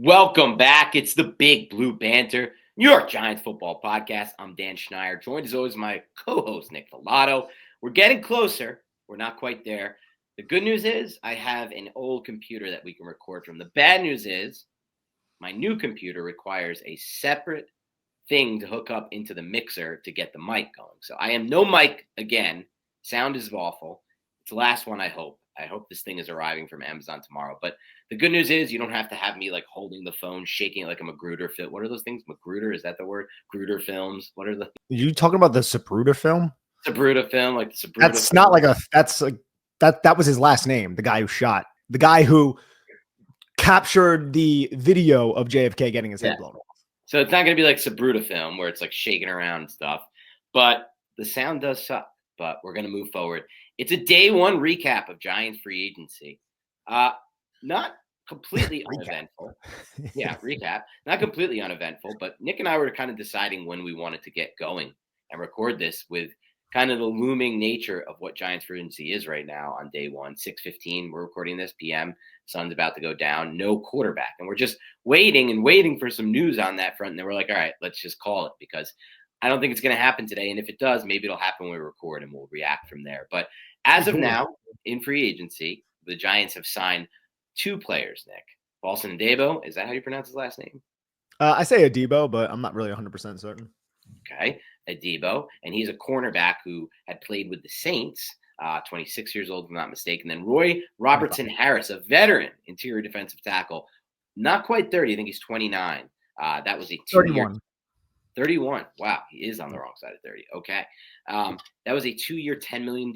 Welcome back. It's the Big Blue Banter, New York Giants football podcast. I'm Dan Schneider, joined as always my co-host Nick Volato. We're getting closer. We're not quite there. The good news is I have an old computer that we can record from. The bad news is my new computer requires a separate thing to hook up into the mixer to get the mic going. So I am no mic again. Sound is awful. It's the last one, I hope. I hope this thing is arriving from Amazon tomorrow. But the good news is you don't have to have me like holding the phone, shaking it like a Magruder film. What are those things? Magruder? Is that the word? Gruder films? What are the You talking about the Sabruder film? Sabruder film? Like the Sabruder That's film? not like that's like that was his last name, the guy who shot. The guy who captured the video of JFK getting his head blown off. So it's not going to be like Sabruder film where it's like shaking around and stuff. But the sound does suck. But we're going to move forward. It's a day one recap of Giants free agency. Not completely uneventful. Yeah, recap. Not completely uneventful, but Nick and I were kind of deciding when we wanted to get going and record this with kind of the looming nature of what Giants free agency is right now on day one, 6:15. We're recording this PM. Sun's about to go down. No quarterback. And we're just waiting for some news on that front. And then we're like, all right, let's just call it because I don't think it's going to happen today. And if it does, maybe it'll happen when we record and we'll react from there. But as of now, in free agency, the Giants have signed two players, Nick. Paulson Adebo. Is that how you pronounce his last name? I say Adebo, but I'm not really 100% certain. Okay. Adebo. And he's a cornerback who had played with the Saints, 26 years old, if I'm not mistaken. Then Robertson-Harris, a veteran interior defensive tackle, not quite 30. I think he's 29. That was a 31. 31. Wow, he is on the wrong side of 30. Okay. That was a 2-year, $10 million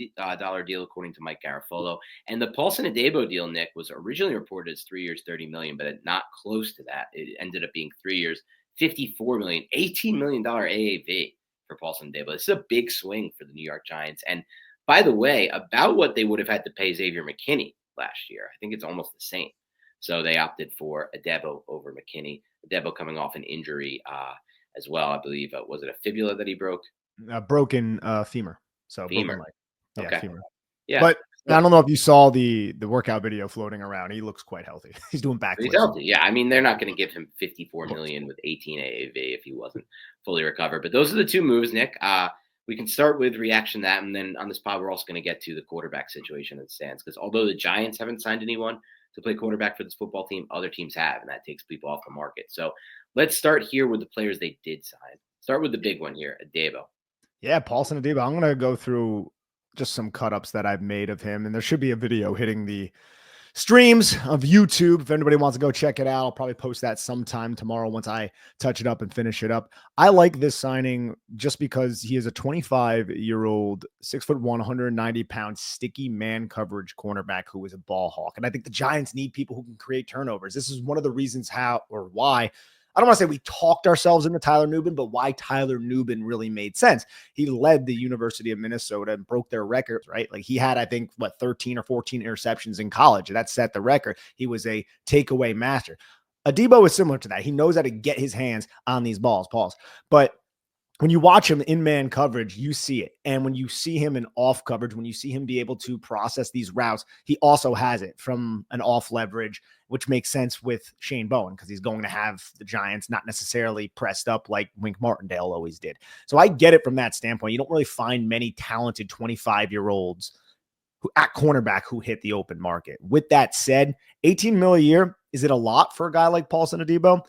deal, according to Mike Garafolo. And the Paulson Adebo deal, Nick, was originally reported as 3 years, $30 million, but not close to that. It ended up being 3 years, $54 million, $18 million AAV for Paulson Adebo. This is a big swing for the New York Giants. And by the way, about what they would have had to pay Xavier McKinney last year. I think it's almost the same. So they opted for Adebo over McKinney. Adebo coming off an injury as well, I believe. Was it a fibula that he broke? A broken femur. So femur. Yeah, okay. Femur. Yeah. But I don't know if you saw the workout video floating around. He looks quite healthy. He's doing backflips. He's healthy. Yeah. I mean, they're not going to give him $54 million with 18 AAV if he wasn't fully recovered. But those are the two moves, Nick. We can start with reaction to that. And then on this pod, we're also going to get to the quarterback situation that stands. Because although the Giants haven't signed anyone to play quarterback for this football team, other teams have. And that takes people off the market. So let's start here with the players they did sign. Start with the big one here, Adebo. Yeah, Paulson Adebo. I'm going to go through just some cut-ups that I've made of him. And there should be a video hitting the streams of YouTube. If anybody wants to go check it out, I'll probably post that sometime tomorrow once I touch it up and finish it up. I like this signing just because he is a 25-year-old, 6'1", 190-pound, sticky man coverage cornerback who is a ball hawk. And I think the Giants need people who can create turnovers. This is one of the reasons why I don't want to say we talked ourselves into Tyler Nubin, but why Tyler Nubin really made sense. He led the University of Minnesota and broke their records, right? Like he had, I think, 13 or 14 interceptions in college. That set the record. He was a takeaway master. Adebo is similar to that. He knows how to get his hands on these balls, but when you watch him in man coverage, you see it. And when you see him in off coverage, when you see him be able to process these routes, he also has it from an off leverage, which makes sense with Shane Bowen because he's going to have the Giants not necessarily pressed up like Wink Martindale always did. So I get it from that standpoint. You don't really find many talented 25-year-olds who at cornerback who hit the open market. With that said, $18 million a year, is it a lot for a guy like Paulson Adebo?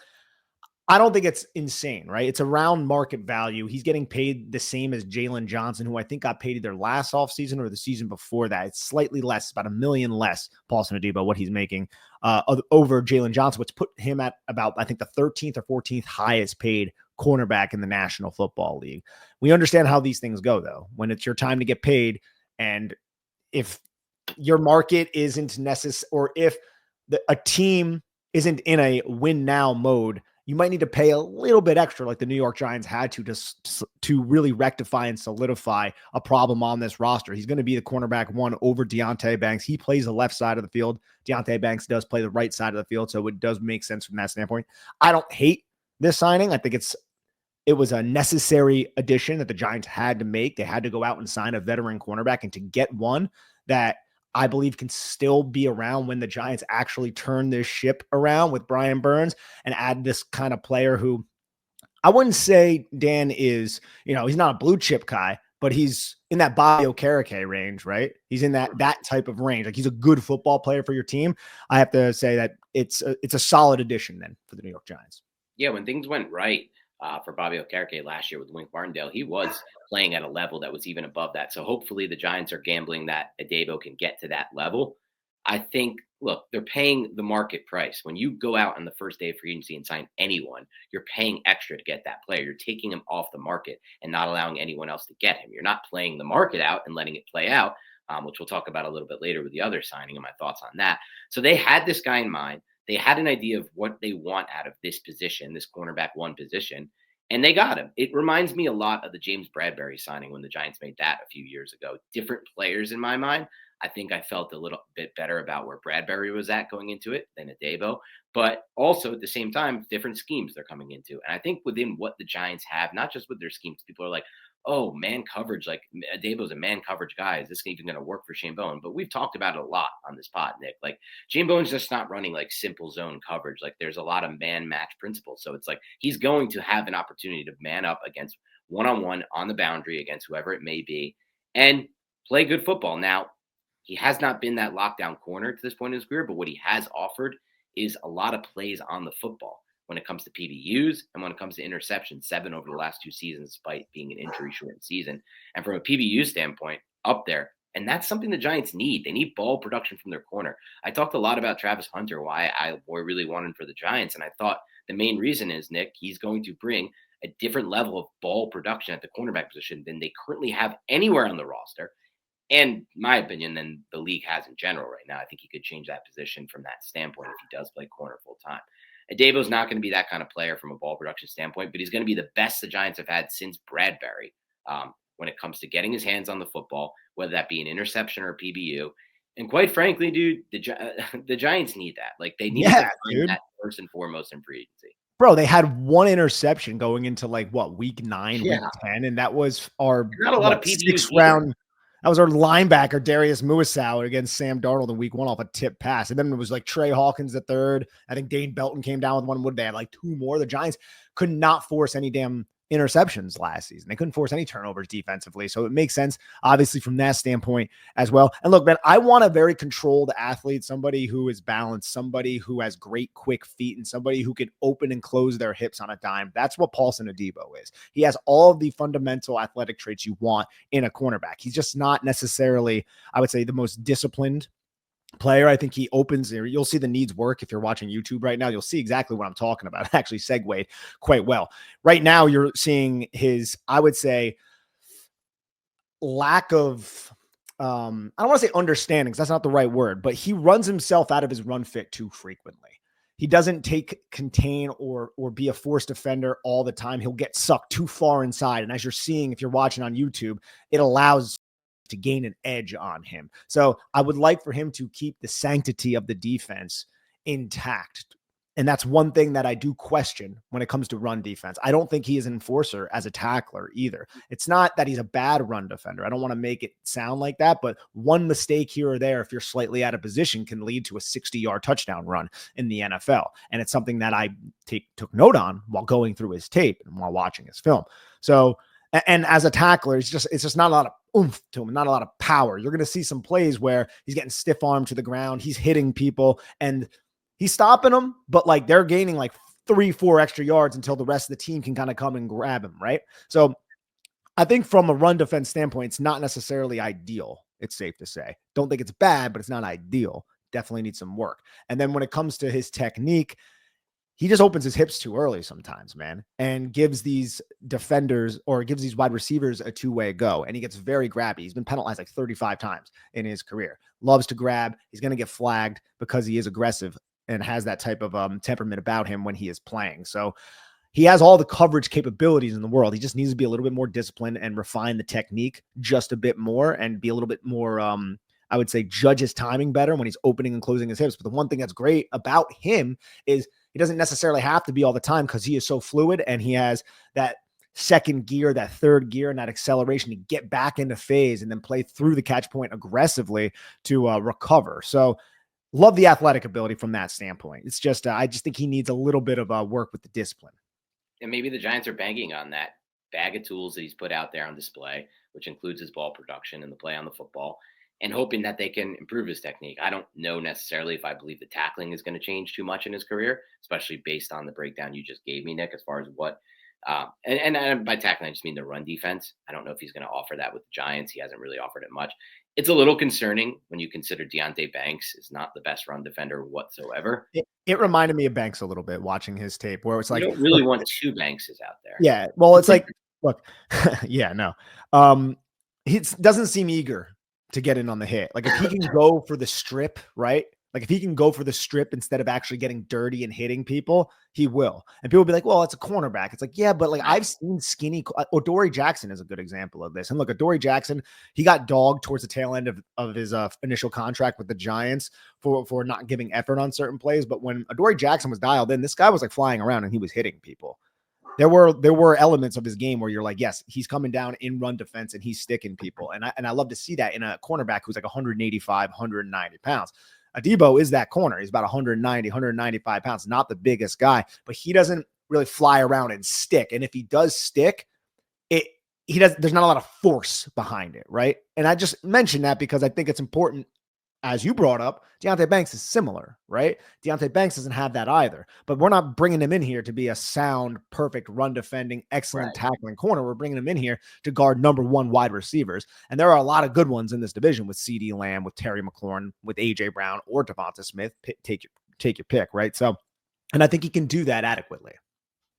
I don't think it's insane, right? It's around market value. He's getting paid the same as Jalen Johnson, who I think got paid either last offseason or the season before that. It's slightly less, about $1 million less, Paulson Adebo, what he's making over Jalen Johnson, which put him at about, I think, the 13th or 14th highest paid cornerback in the National Football League. We understand how these things go, though. When it's your time to get paid, and if your market isn't necessary, or if a team isn't in a win now mode, you might need to pay a little bit extra like the New York Giants had to really rectify and solidify a problem on this roster. He's going to be the cornerback one over Deonte Banks. He plays the left side of the field. Deonte Banks does play the right side of the field, so it does make sense from that standpoint. I don't hate this signing. I think it was a necessary addition that the Giants had to make. They had to go out and sign a veteran cornerback, and to get one that I believe can still be around when the Giants actually turn this ship around with Brian Burns and add this kind of player who I wouldn't say Dan is, he's not a blue chip guy, but he's in that Bobby Okereke range, right? He's in that type of range. Like he's a good football player for your team. I have to say that it's a solid addition then for the New York Giants. Yeah, when things went right for Bobby Okereke last year with Wink Martindale, he was playing at a level that was even above that. So hopefully the Giants are gambling that Adebo can get to that level. I think, look, they're paying the market price. When you go out on the first day of free agency and sign anyone, you're paying extra to get that player. You're taking him off the market and not allowing anyone else to get him. You're not playing the market out and letting it play out, which we'll talk about a little bit later with the other signing and my thoughts on that. So they had this guy in mind. They had an idea of what they want out of this position, this cornerback one position, and they got him. It reminds me a lot of the James Bradbury signing when the Giants made that a few years ago. Different players in my mind. I think I felt a little bit better about where Bradbury was at going into it than Adebo, but also at the same time, different schemes they're coming into. And I think within what the Giants have, not just with their schemes, people are like, oh, man coverage, like Adebo's a man coverage guy. Is this even going to work for Shane Bowen? But we've talked about it a lot on this pod, Nick. Like Shane Bowen's just not running like simple zone coverage. Like there's a lot of man match principles. So it's like he's going to have an opportunity to man up against one-on-one on the boundary against whoever it may be and play good football. Now, he has not been that lockdown corner to this point in his career, but what he has offered is a lot of plays on the football when it comes to PBUs and when it comes to interceptions, 7 over the last 2 seasons, despite being an injury-shortened season. And from a PBU standpoint, up there. And that's something the Giants need. They need ball production from their corner. I talked a lot about Travis Hunter, why I really wanted for the Giants. And I thought the main reason is, Nick, he's going to bring a different level of ball production at the cornerback position than they currently have anywhere on the roster. And my opinion, than the league has in general right now. I think he could change that position from that standpoint if he does play corner full time. Adebo's not going to be that kind of player from a ball production standpoint, but he's going to be the best the Giants have had since Bradbury when it comes to getting his hands on the football, whether that be an interception or a PBU. And quite frankly, dude, the Giants need that. Like they need to find that first and foremost in free agency. Bro, they had one interception going into week 9, week 10, and that was our not a lot of PBUs 6th round. That was our linebacker, Darius Muasau, against Sam Darnold in week 1 off a tip pass. And then it was Trey Hawkins the third. I think Dane Belton came down with one. Would they had 2 more? The Giants could not force any damn interceptions last season. They couldn't force any turnovers defensively. So it makes sense, obviously, from that standpoint as well. And look, man, I want a very controlled athlete, somebody who is balanced, somebody who has great quick feet, and somebody who can open and close their hips on a dime. That's what Paulson Adebo is. He has all of the fundamental athletic traits you want in a cornerback. He's just not necessarily, I would say, the most disciplined player. I think he opens there. You'll see the needs work. If you're watching YouTube right now, you'll see exactly what I'm talking about. Actually segued quite well. Right now, you're seeing his, I would say, lack of, I don't want to say understanding, because that's not the right word, but he runs himself out of his run fit too frequently. He doesn't contain or be a forced defender all the time. He'll get sucked too far inside. And as you're seeing, if you're watching on YouTube, it allows to gain an edge on him. So I would like for him to keep the sanctity of the defense intact. And that's one thing that I do question when it comes to run defense. I don't think he is an enforcer as a tackler either. It's not that he's a bad run defender. I don't want to make it sound like that, but one mistake here or there, if you're slightly out of position, can lead to a 60-yard touchdown run in the NFL. And it's something that I took note on while going through his tape and while watching his film. So, and as a tackler, it's just not a lot of oomph to him, not a lot of power. You're going to see some plays where he's getting stiff armed to the ground. He's hitting people and he's stopping them, but they're gaining 3-4 extra yards until the rest of the team can kind of come and grab him. Right. So I think from a run defense standpoint, it's not necessarily ideal. It's safe to say. Don't think it's bad, but it's not ideal. Definitely needs some work. And then when it comes to his technique, he just opens his hips too early sometimes, man, and gives these defenders or gives these wide receivers a two-way go. And he gets very grabby. He's been penalized 35 times in his career. Loves to grab. He's going to get flagged because he is aggressive and has that type of temperament about him when he is playing. So he has all the coverage capabilities in the world. He just needs to be a little bit more disciplined and refine the technique just a bit more and be a little bit more, I would say, judge his timing better when he's opening and closing his hips. But the one thing that's great about him is he doesn't necessarily have to be all the time because he is so fluid and he has that second gear, that third gear, and that acceleration to get back into phase and then play through the catch point aggressively to recover. So love the athletic ability from that standpoint. It's just, I just think he needs a little bit of work with the discipline. And maybe the Giants are banking on that bag of tools that he's put out there on display, which includes his ball production and the play on the football, and hoping that they can improve his technique. I don't know necessarily if I believe the tackling is going to change too much in his career, especially based on the breakdown you just gave me, Nick, as far as what and by tackling, I just mean the run defense. I don't know if he's going to offer that with the Giants. He hasn't really offered it much. It's a little concerning when you consider Deonte Banks is not the best run defender whatsoever. It reminded me of Banks a little bit watching his tape, where it's like, you don't really want two Bankses out there. Yeah. Well, it's like, look, yeah, no. He doesn't seem eager to get in on the hit. Like if he can go for the strip, right? Like if he can go for the strip instead of actually getting dirty and hitting people, he will. And people will be like, well, it's a cornerback. It's like, yeah, but like I've seen skinny, Adoree Jackson is a good example of this. And look, Adoree Jackson, he got dogged towards the tail end of his initial contract with the Giants for not giving effort on certain plays. But when Adoree Jackson was dialed in, this guy was like flying around and he was hitting people. There were elements of his game where you're like, yes, he's coming down in run defense and he's sticking people. And I love to see that in a cornerback who's like 185, 190 pounds. Adebo is that corner. He's about 190, 195 pounds, not the biggest guy, but he doesn't really fly around and stick. And if he does stick, there's not a lot of force behind it, right? And I just mentioned that because I think it's important. As you brought up, Deonte Banks is similar, right? Deonte Banks doesn't have that either, but we're not bringing him in here to be a sound, perfect run defending, excellent tackling corner. We're bringing him in here to guard number one wide receivers. And there are a lot of good ones in this division with CeeDee Lamb, with Terry McLaurin, with AJ Brown or Devonta Smith. Take your pick, right? So, and I think he can do that adequately.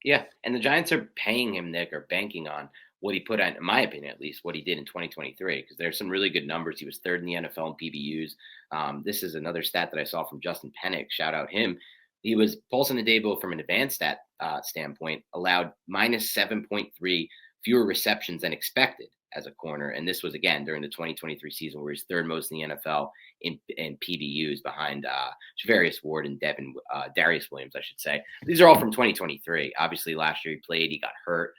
Yeah. And the Giants are paying him, Nick, or banking on what he put on, in my opinion, at least what he did in 2023, because there's some really good numbers. He was third in the NFL in PBUs. This is another stat that I saw from Justin Pennick. Shout out him. He was Paulson Adebo from an advanced stat standpoint, allowed minus 7.3 fewer receptions than expected as a corner. And this was, again, during the 2023 season where he's third most in the NFL in PBUs behind Javarius Ward and Darius Williams, I should say. These are all from 2023. Obviously, last year he played, he got hurt.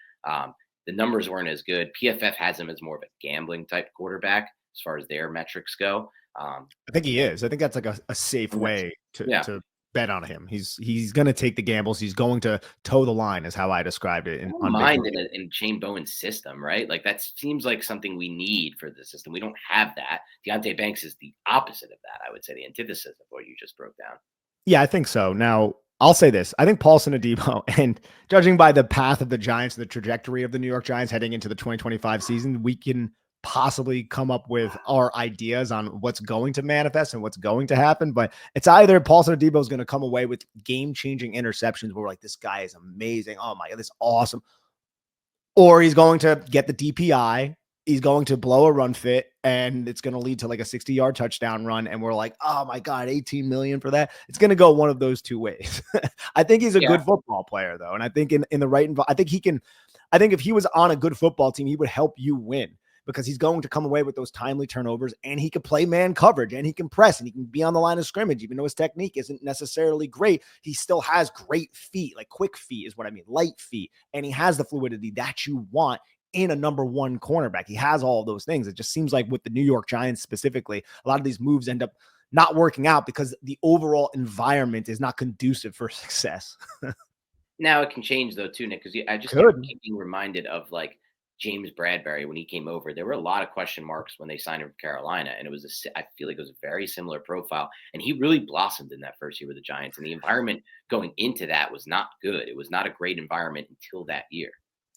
The numbers weren't as good. PFF has him as more of a gambling type quarterback as far as their metrics go. I think he is. I think that's like a safe way to bet on him. He's going to take the gambles. He's going to toe the line, is how I described it. In Shane Bowen's system, right? Like that seems like something we need for the system. We don't have that. Deonte Banks is the opposite of that. I would say the antithesis of what you just broke down. Yeah, I think so. Now, I'll say this. I think Paulson Adebo, and judging by the path of the Giants, the trajectory of the New York Giants heading into the 2025 season, we can possibly come up with our ideas on what's going to manifest and what's going to happen. But it's either Paulson Adebo is going to come away with game-changing interceptions where we're like, this guy is amazing. Oh my God, this is awesome. Or he's going to get the DPI. He's going to blow a run fit and it's going to lead to like a 60-yard touchdown run. And we're like, oh my God, 18 million for that. It's going to go one of those two ways. I think he's a good football player though. And I think in the right, I think if he was on a good football team, he would help you win because he's going to come away with those timely turnovers and he can play man coverage and he can press and he can be on the line of scrimmage. Even though his technique isn't necessarily great, he still has great feet, like quick feet is what I mean, light feet. And he has the fluidity that you want in a number one cornerback. He has all of those things. It just seems like with the New York Giants specifically, a lot of these moves end up not working out because the overall environment is not conducive for success. Now it can change though too, Nick, because I just keep being reminded of like James Bradbury when he came over. There were a lot of question marks when they signed him from Carolina, and I feel like it was a very similar profile, and he really blossomed in that first year with the Giants, and the environment going into that was not good. It was not a great environment until that year.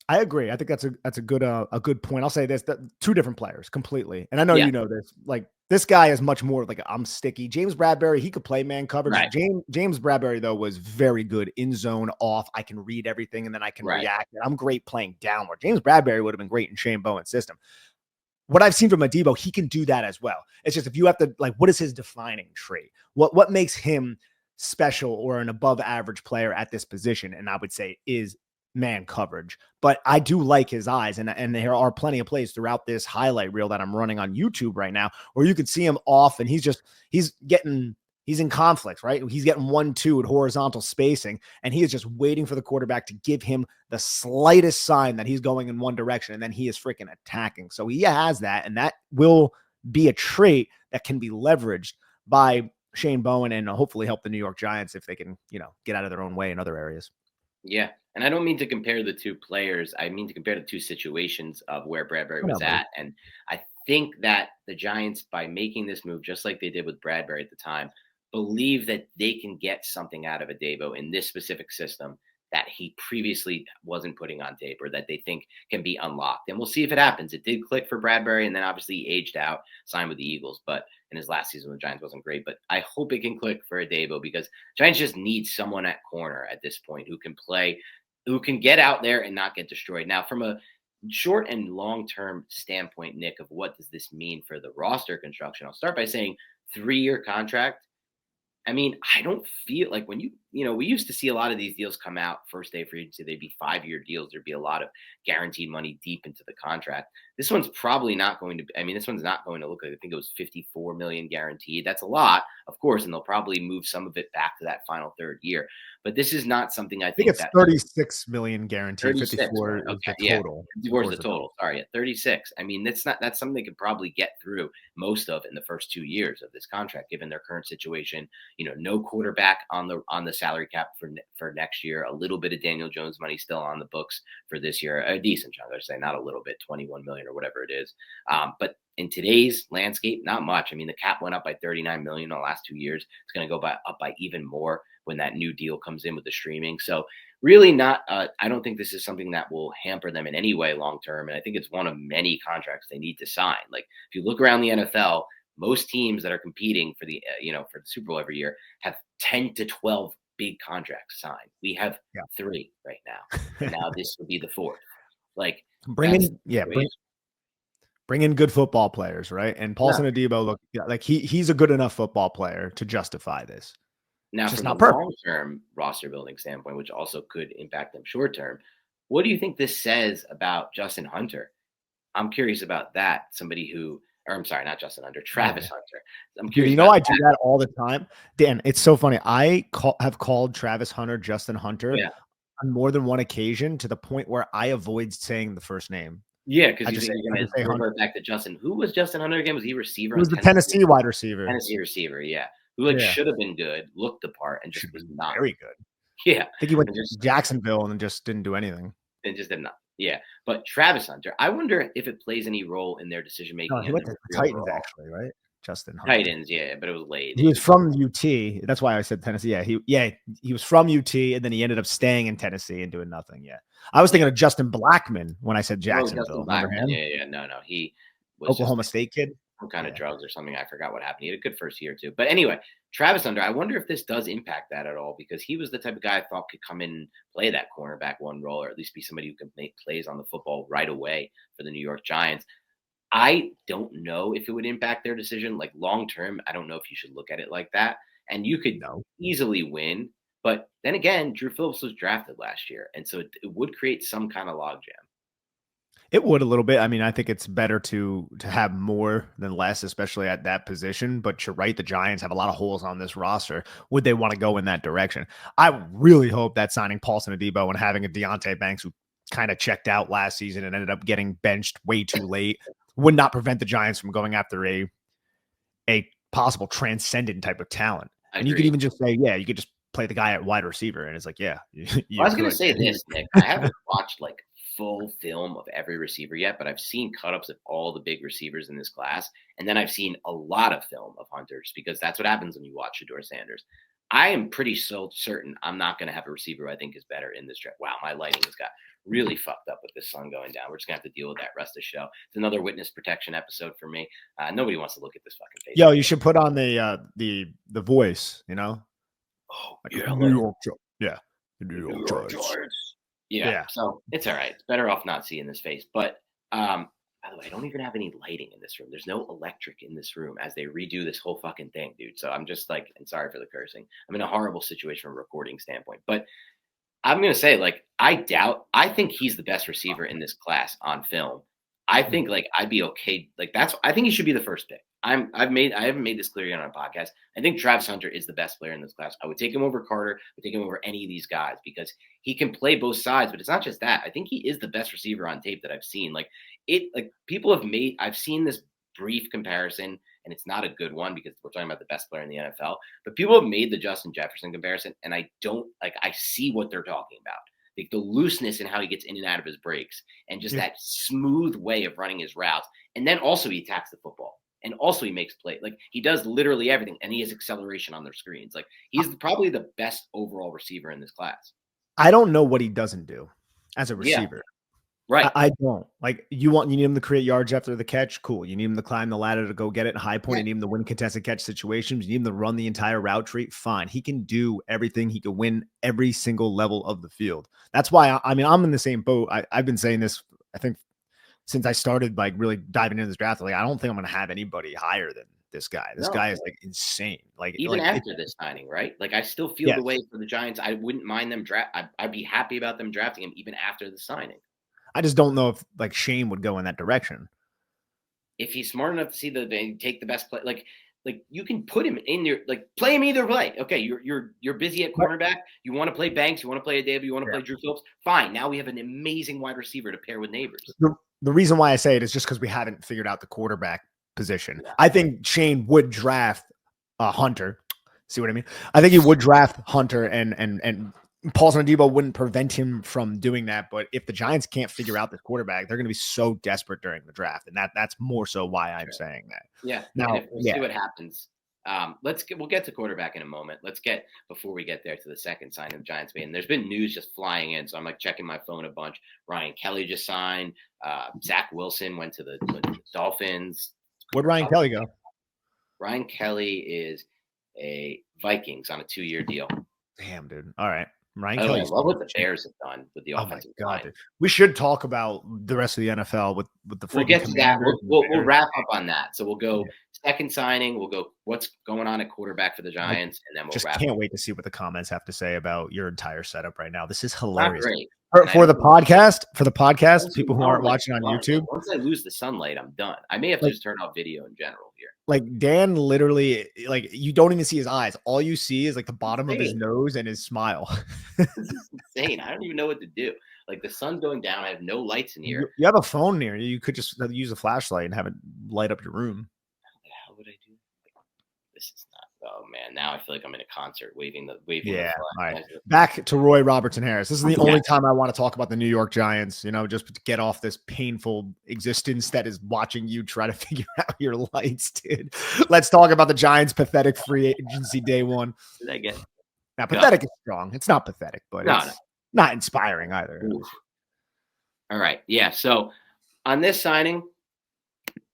I agree. I think that's a good point. I'll say this: that two different players completely. And I know you know this. Like this guy is much more like I'm sticky. James Bradbury, he could play man coverage. Right. James Bradbury though was very good in zone off. I can read everything and then I can react. I'm great playing downward. James Bradbury would have been great in Shane Bowen's system. What I've seen from Adebo, he can do that as well. It's just if you have to like, what is his defining trait? What makes him special or an above average player at this position? And I would say is man coverage, but I do like his eyes. And there are plenty of plays throughout this highlight reel that I'm running on YouTube right now where you can see him off and he's getting He's in conflict, right? He's getting 1-2 at horizontal spacing, and he is just waiting for the quarterback to give him the slightest sign that he's going in one direction, and then he is freaking attacking. So he has that, and that will be a trait that can be leveraged by Shane Bowen and hopefully help the New York Giants if they can, get out of their own way in other areas. Yeah. And I don't mean to compare the two players. I mean to compare the two situations of where Bradbury was at. And I think that the Giants, by making this move, just like they did with Bradbury at the time, believe that they can get something out of Adebo in this specific system that he previously wasn't putting on tape, or that they think can be unlocked. And we'll see if it happens. It did click for Bradbury, and then obviously he aged out, signed with the Eagles, but in his last season with the Giants wasn't great. But I hope it can click for Adebo, because Giants just need someone at corner at this point who can play, who can get out there and not get destroyed. Now, from a short and long-term standpoint, Nick, of what does this mean for the roster construction, I'll start by saying 3-year contract. I mean, I don't feel like when we used to see a lot of these deals come out first day free agency, they'd be 5-year deals. There'd be a lot of guaranteed money deep into the contract. This one's probably not going to, this one's not going to look like, I think it was 54 million guaranteed. That's a lot, of course, and they'll probably move some of it back to that final third year. But this is not something I think it's 36 million guaranteed. 54 is okay, the total. 54 is the total. Sorry, at 36. That's something they could probably get through most of in the first 2 years of this contract, given their current situation. No quarterback on the salary cap for next year. A little bit of Daniel Jones money still on the books for this year. A decent chunk, I'd say, not a little bit, 21 million or whatever it is. But in today's landscape, not much. The cap went up by 39 million in the last 2 years. It's going to go up by even more when that new deal comes in with the streaming. So really not, I don't think this is something that will hamper them in any way long-term. And I think it's one of many contracts they need to sign. Like, if you look around the NFL, most teams that are competing for the, for the Super Bowl every year have 10 to 12 big contracts signed. We have 3 right now. And now this will be the 4th. Like, bring in good football players, right? And Paulson Adebo, he's a good enough football player to justify this. Now, from a long-term roster building standpoint, which also could impact them short-term, what do you think this says about Justin Hunter? I'm curious about that. Not Justin Hunter, Travis Hunter. I'm curious. I do that all the time. Dan, it's so funny. I have called Travis Hunter Justin Hunter on more than one occasion, to the point where I avoid saying the first name. Yeah, because you're going to revert back to Justin. Who was Justin Hunter again? Was he receiver? He was the Tennessee wide receiver. Tennessee receiver, yeah. Who should have been good, looked the part, and just was not very good. Yeah, I think he went to Jacksonville and just didn't do anything. And just did not. Yeah, but Travis Hunter, I wonder if it plays any role in their decision making. No, he went to the Titans actually, right? Justin Hunter. Titans, yeah, but it was late. He was from UT. That's why I said Tennessee. Yeah, he was from UT, and then he ended up staying in Tennessee and doing nothing. Yeah, I was thinking of Justin Blackman when I said Jacksonville. Yeah, no, he was Oklahoma State kid. Some kind of drugs or something. I forgot what happened. He had a good first year too. But anyway, Travis Hunter, I wonder if this does impact that at all, because he was the type of guy I thought could come in and play that cornerback one role, or at least be somebody who can make plays on the football right away for the New York Giants. I don't know if it would impact their decision. Like, long term, I don't know if you should look at it like that. And you could easily win. But then again, Drew Phillips was drafted last year. And so it would create some kind of logjam. It would a little bit. I think it's better to have more than less, especially at that position. But you're right. The Giants have a lot of holes on this roster. Would they want to go in that direction? I really hope that signing Paulson Adebo and having a Deonte Banks, who kind of checked out last season and ended up getting benched way too late, would not prevent the Giants from going after a possible transcendent type of talent. And you could even just say, you could just play the guy at wide receiver. And it's like, I was going to say this, Nick. I haven't watched full film of every receiver yet, but I've seen cut-ups of all the big receivers in this class. And then I've seen a lot of film of Hunters, because that's what happens when you watch Shedeur Sanders. I am pretty certain I'm not going to have a receiver who I think is better in this draft. Wow, my lighting has got really fucked up with this sun going down. We're just going to have to deal with that rest of the show. It's another witness protection episode for me. Nobody wants to look at this fucking face. Yo, you should put on the voice, Oh, yeah. New York Giants. Yeah. The New York Giants. Yeah. So it's all right. It's better off not seeing this face. But by the way, I don't even have any lighting in this room. There's no electric in this room as they redo this whole fucking thing, dude. So I'm just and sorry for the cursing. I'm in a horrible situation from a recording standpoint. But I'm going to say, I think he's the best receiver in this class on film. I think I'd be okay. I think he should be the first pick. I haven't made this clear yet on a podcast. I think Travis Hunter is the best player in this class. I would take him over Carter. I would take him over any of these guys because he can play both sides. But it's not just that. I think he is the best receiver on tape that I've seen. People have made. I've seen this brief comparison, and it's not a good one because we're talking about the best player in the NFL. But people have made the Justin Jefferson comparison, and I don't like. I see what they're talking about. Like the looseness in how he gets in and out of his breaks, and just that smooth way of running his routes, and then also he attacks the football. And also he makes play. Like he does literally everything. And he has acceleration on their screens. Like he's probably the best overall receiver in this class. I don't know what he doesn't do as a receiver. Yeah, right. I don't. Like you need him to create yards after the catch. Cool. You need him to climb the ladder to go get it in high point. You need him to win contested catch situations. You need him to run the entire route tree. Fine. He can do everything. He can win every single level of the field. That's why I'm in the same boat. I've been saying this, I think, since I started like really diving into this draft. Like, I don't think I'm going to have anybody higher than this guy. This guy is like insane. Like even after this signing, right? Like I still feel the way for the Giants. I wouldn't mind them I'd be happy about them drafting him even after the signing. I just don't know if like Shane would go in that direction. If he's smart enough to see they take the best play, like you can put him in your play him either way. Okay, you're busy at cornerback. You want to play Banks, you want to play Adebo, you want to play Drew Phillips. Fine. Now we have an amazing wide receiver to pair with Neighbors. The reason why I say it is just because we haven't figured out the quarterback position. I think Shane would draft Hunter. See what I mean? I think he would draft Hunter and Paulson Adebo wouldn't prevent him from doing that. But if the Giants can't figure out this quarterback, they're going to be so desperate during the draft. And that's more so why I'm saying that. Yeah. Now we'll see what happens. We'll get to quarterback in a moment. Before we get there to the second sign of the Giants made. And there's been news just flying in. So I'm like checking my phone a bunch. Ryan Kelly just signed. Zach Wilson went to the Dolphins. Where'd Ryan Kelly go? Ryan Kelly is a Vikings on a 2-year deal. Damn, dude. All right. Ryan Kelly. I love what the Bears have done with the offensive line. Dude. We should talk about the rest of the NFL with the. We'll get to that. We'll wrap up on that. So we'll go second signing. We'll go what's going on at quarterback for the Giants, and then we'll just wrap. Can't wait to see what the comments have to say about your entire setup right now. This is hilarious. Great. For the podcast, people who aren't watching on YouTube. Once I lose the sunlight, I'm done. I may have to just turn off video in general here. Like Dan literally, like you don't even see his eyes. All you see is like the bottom of his nose and his smile. This is insane. I don't even know what to do. Like the sun's going down. I have no lights in here. You have a phone near you. You could just use a flashlight and have it light up your room. How the hell would I do? This is not. Oh man, now I feel like I'm in a concert waving the flag. All right. Back to Roy Robertson-Harris. This is the only time I want to talk about the New York Giants, just to get off this painful existence that is watching you try to figure out your lights, dude. Let's talk about the Giants' pathetic free agency day one. Did I get now pathetic is strong. It's not pathetic, but it's not inspiring either. Ooh. All right. Yeah. So on this signing,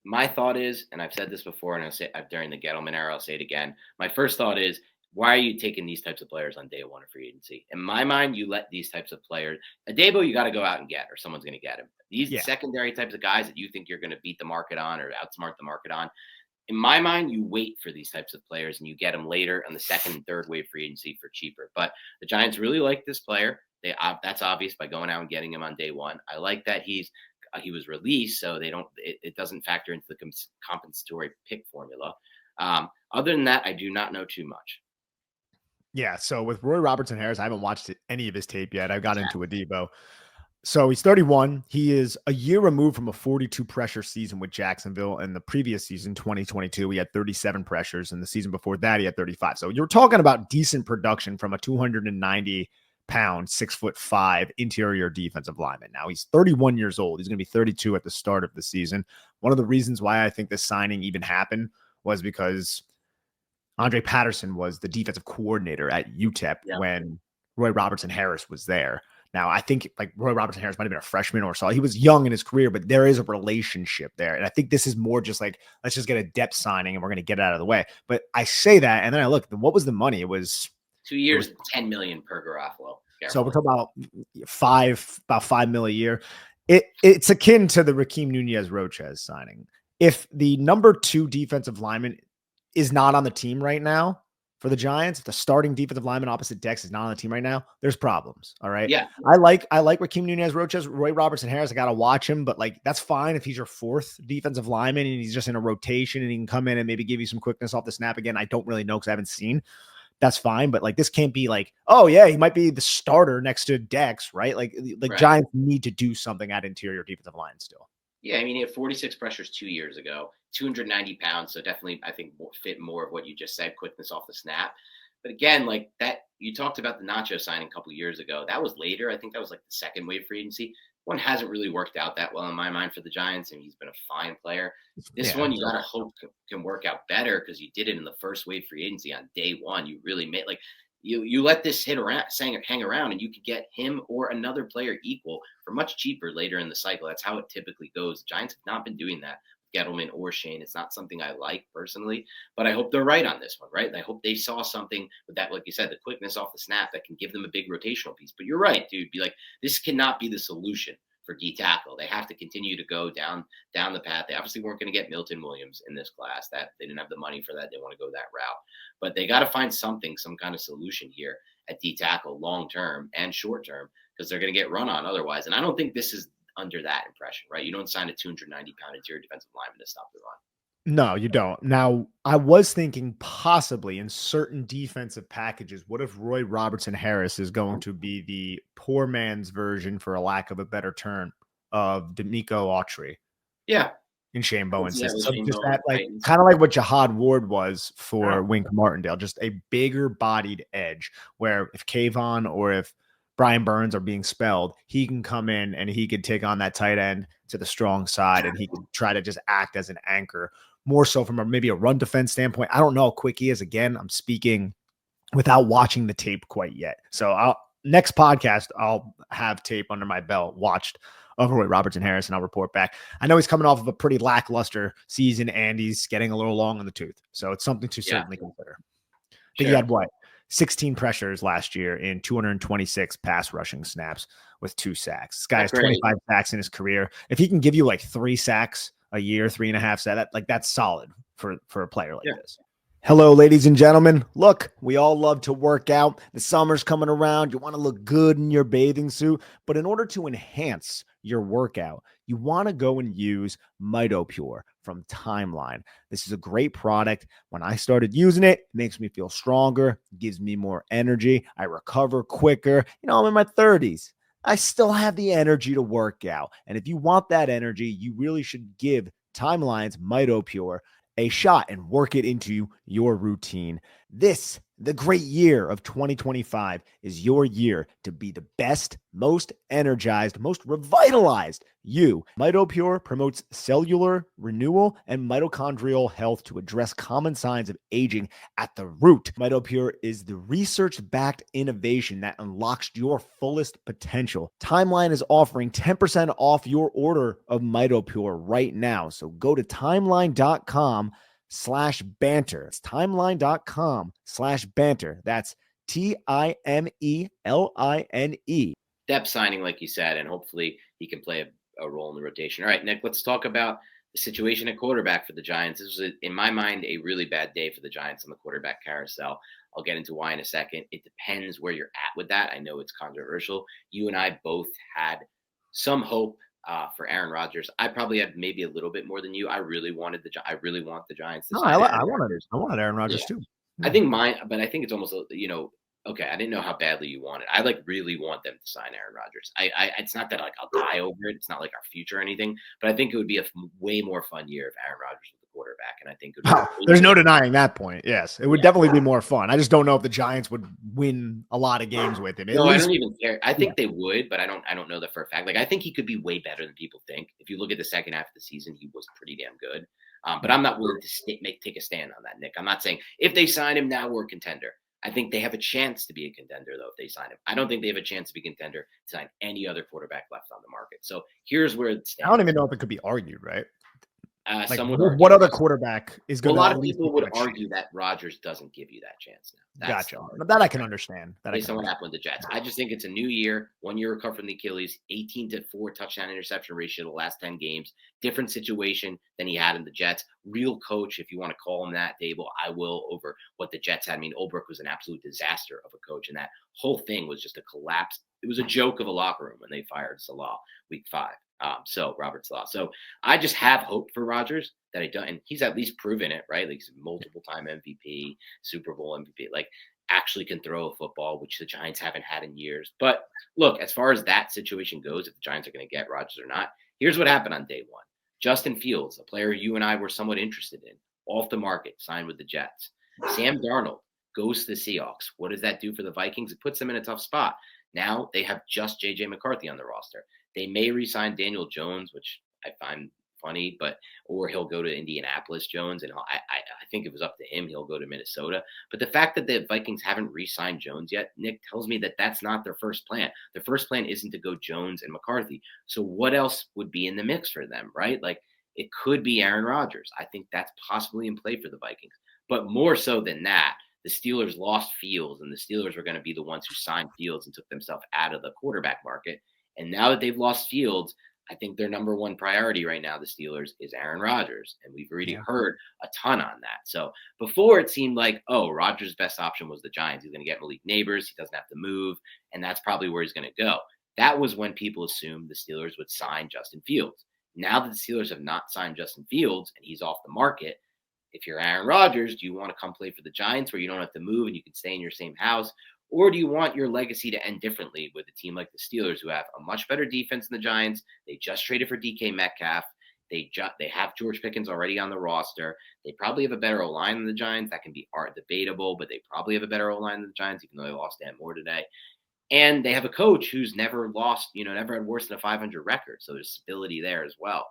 my thought is, and I've said this before, and I'll say during the Gettleman era, I'll say it again. My first thought is, why are you taking these types of players on day one of free agency? In my mind, you let these types of players, Adebo, you got to go out and get, or someone's going to get him. These secondary types of guys that you think you're going to beat the market on or outsmart the market on. In my mind, you wait for these types of players and you get them later on the second and third wave free agency for cheaper. But the Giants really like this player. That's obvious by going out and getting him on day one. I like that he was released, so it doesn't factor into the compensatory pick formula. Other than that, I do not know too much. Yeah, so with Roy Robertson-Harris, I haven't watched any of his tape yet. I've got into Adebo. So he's 31. He is a year removed from a 42 pressure season with Jacksonville. And the previous season, 2022, he had 37 pressures. And the season before that, he had 35. So you're talking about decent production from a 290-pound, 6'5" interior defensive lineman. Now he's 31 years old. He's going to be 32 at the start of the season. One of the reasons why I think this signing even happened was because Andre Patterson was the defensive coordinator at UTEP when Roy Robertson-Harris was there. Now, I think like Roy Robertson-Harris might have been a freshman or so. He was young in his career, but there is a relationship there. And I think this is more just like, let's just get a depth signing and we're going to get it out of the way. But I say that, and then I look, what was the money? It was 2 years, $10 million per Garofalo. So we're talking about $5 million a year. It's akin to the Raheem Nunez-Roches signing. If the number 2 defensive lineman is not on the team right now, for the Giants, if the starting defensive lineman opposite Dex is not on the team right now, there's problems. All right. Yeah. I like Raheem Nunez-Roches, Roy Robertson-Harris. I got to watch him, but like, that's fine if he's your fourth defensive lineman and he's just in a rotation and he can come in and maybe give you some quickness off the snap again. I don't really know because I haven't seen. That's fine. But like, this can't be like, oh yeah, he might be the starter next to Dex, right? Like Right. Giants need to do something at interior defensive line still. Yeah, I mean, he had 46 pressures 2 years ago, 290 pounds. So definitely, I think, fit more of what you just said, quickness off the snap. But again, like that, you talked about the Nacho signing a couple years ago. That was later. I think that was like the second wave free agency. One hasn't really worked out that well in my mind for the Giants, and he's been a fine player. This one, you got to hope can work out better because you did it in the first wave free agency on day one. You really made like you let this hang around, and you could get him or another player equal for much cheaper later in the cycle. That's how it typically goes. Giants have not been doing that. Gettleman or Shane. It's not something I like personally, but I hope they're right on this one, right? I hope they saw something with that, like you said, the quickness off the snap that can give them a big rotational piece. But you're right, dude. Be like, this cannot be the solution for D tackle. They have to continue to go down the path. They obviously weren't going to get Milton Williams in this class. That they didn't have the money for that. They want to go that route, but they got to find some kind of solution here at D tackle, long term and short term, because they're going to get run on otherwise. And I don't think this is under that impression, right? You don't sign a 290-pound interior defensive lineman to stop the run. No, you don't. Now, I was thinking possibly in certain defensive packages, what if Roy Robertson-Harris is going to be the poor man's version, for a lack of a better term, of D'Amico Autry? Yeah. In Shane Bowen's system. So Shane just Bowen, that, like, kind of like what Jahad Ward was for Wink Martindale, just a bigger bodied edge where if Kayvon or if Brian Burns are being spelled, he can come in and he could take on that tight end to the strong side and he can try to just act as an anchor, more so from maybe a run defense standpoint. I don't know how quick he is. Again, I'm speaking without watching the tape quite yet. So next podcast, I'll have tape under my belt watched of Roy Robertson-Harris, and I'll report back. I know he's coming off of a pretty lackluster season, and he's getting a little long in the tooth. So it's something to certainly consider. I think he had 16 pressures last year in 226 pass rushing snaps with 2 sacks. This guy has 25 sacks in his career. If he can give you like 3 sacks a year, 3.5 sacks, that's solid for a player like this. Hello, ladies and gentlemen. Look, we all love to work out. The summer's coming around. You want to look good in your bathing suit. But in order to enhance your workout, you want to go and use MitoPure from Timeline. This is a great product. When I started using it, it makes me feel stronger, gives me more energy. I recover quicker. I'm in my 30s. I still have the energy to work out. And if you want that energy, you really should give Timeline's MitoPure a shot and work it into your routine. The great year of 2025 is your year to be the best, most energized, most revitalized you. MitoPure promotes cellular renewal and mitochondrial health to address common signs of aging at the root. MitoPure is the research-backed innovation that unlocks your fullest potential. Timeline is offering 10% off your order of MitoPure right now. So go to timeline.com/banter. It's timeline.com/banter. That's TIMELINE. Depth signing, like you said, and hopefully he can play a role in the rotation. All right, Nick, let's talk about the situation at quarterback for the Giants. This was, in my mind, a really bad day for the Giants on the quarterback carousel. I'll get into why in a second. It depends where you're at with that. I know it's controversial. You and I both had some hope for Aaron Rodgers. I probably had maybe a little bit more than you. I really want the Giants to sign I wanted Aaron Rodgers too. I think but I think it's almost, okay, I didn't know how badly you want it. I really want them to sign Aaron Rodgers. It's not that I'll die over it. It's not like our future or anything, but I think it would be a way more fun year if Aaron Rodgers was the quarterback. And I think there's no denying that point. Yes, it would definitely be more fun. I just don't know if the Giants would win a lot of games with him. I don't even care. I think they would, but I don't know that for a fact. Like, I think he could be way better than people think. If you look at the second half of the season, he was pretty damn good. But I'm not willing to take a stand on that, Nick. I'm not saying if they sign him now, we're a contender. I think they have a chance to be a contender, though, if they sign him. I don't think they have a chance to be a contender to sign any other quarterback left on the market. So here's where it stands. I don't even know if it could be argued, right? Like, Some would argue what other quarterback is well, going a to lot at of least people give him would a argue chance? that Rodgers doesn't give you that chance now. That's Gotcha. That I can understand. based on what happened with the Jets. I just think it's a new year, 1 year recovered from the Achilles, 18-4 touchdown interception ratio the last 10 games. Different situation than he had in the Jets. Real coach, if you want to call him that, Dable, I will, over what the Jets had. I mean, Ulbrich was an absolute disaster of a coach, and that whole thing was just a collapse. It was a joke of a locker room when they fired Salah week 5. So Robert Salah. So I just have hope for Rodgers that I don't, and he's at least proven it, right? Like he's a multiple time MVP, Super Bowl MVP, like actually can throw a football, which the Giants haven't had in years. But look, as far as that situation goes, if the Giants are going to get Rodgers or not, here's what happened on day one. Justin Fields, a player you and I were somewhat interested in, off the market, signed with the Jets. Sam Darnold goes to the Seahawks. What does that do for the Vikings? It puts them in a tough spot. Now they have just J.J. McCarthy on the roster. They may re-sign Daniel Jones, which I find funny, or he'll go to Indianapolis, Jones, and I think it was up to him. He'll go to Minnesota. But the fact that the Vikings haven't re-signed Jones yet, Nick, tells me that that's not their first plan. Their first plan isn't to go Jones and McCarthy. So what else would be in the mix for them, right? Like it could be Aaron Rodgers. I think that's possibly in play for the Vikings. But more so than that, the Steelers lost Fields, and the Steelers were going to be the ones who signed Fields and took themselves out of the quarterback market. And now that they've lost Fields, I think their number one priority right now, the Steelers, is Aaron Rodgers. And we've already heard a ton on that. So before it seemed like, oh, Rodgers' best option was the Giants. He's going to get Malik Neighbors. He doesn't have to move. And that's probably where he's going to go. That was when people assumed the Steelers would sign Justin Fields. Now that the Steelers have not signed Justin Fields and he's off the market, if you're Aaron Rodgers, do you want to come play for the Giants where you don't have to move and you can stay in your same house? Or do you want your legacy to end differently with a team like the Steelers, who have a much better defense than the Giants? They just traded for DK Metcalf. They have George Pickens already on the roster. They probably have a better O-line than the Giants. That can be debatable, but they probably have a better O-line than the Giants, even though they lost Dan Moore today. And they have a coach who's never lost, never had worse than a 500 record. So there's stability there as well.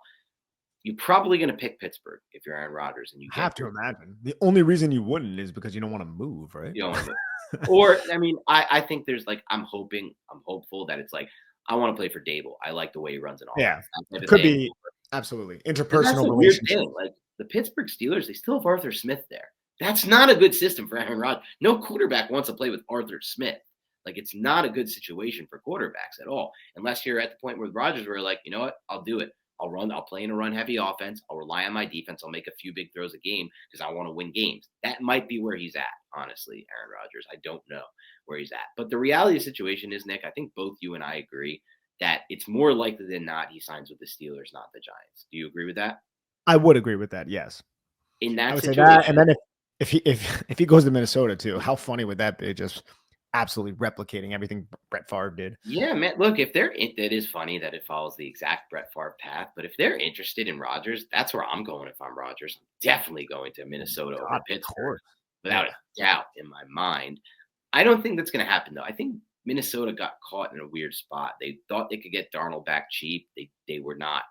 You're probably going to pick Pittsburgh if you're Aaron Rodgers, and you have to imagine the only reason you wouldn't is because you don't want to move, right? You don't want to move. Or, I mean, I think there's like, I'm hopeful that it's like, I want to play for Dable. I like the way he runs an offense. Yeah, it could be absolutely interpersonal relationship. Like the Pittsburgh Steelers, they still have Arthur Smith there. That's not a good system for Aaron Rodgers. No quarterback wants to play with Arthur Smith. Like it's not a good situation for quarterbacks at all, unless you're at the point with Rodgers where you're like, you know what, I'll do it. I'll play in a run-heavy offense. I'll rely on my defense. I'll make a few big throws a game because I want to win games. That might be where he's at, honestly, Aaron Rodgers. I don't know where he's at. But the reality of the situation is, Nick, I think both you and I agree that it's more likely than not he signs with the Steelers, not the Giants. Do you agree with that? I would agree with that, yes. In that I would situation, say that, and then if he goes to Minnesota too, how funny would that be? Just absolutely replicating everything Brett Favre did. Yeah, man. Look, it is funny that it follows the exact Brett Favre path, but if they're interested in Rodgers, that's where I'm going. If I'm Rodgers, I'm definitely going to Minnesota over Pittsburgh, without a doubt in my mind. I don't think that's going to happen, though. I think Minnesota got caught in a weird spot. They thought they could get Darnold back cheap. They were not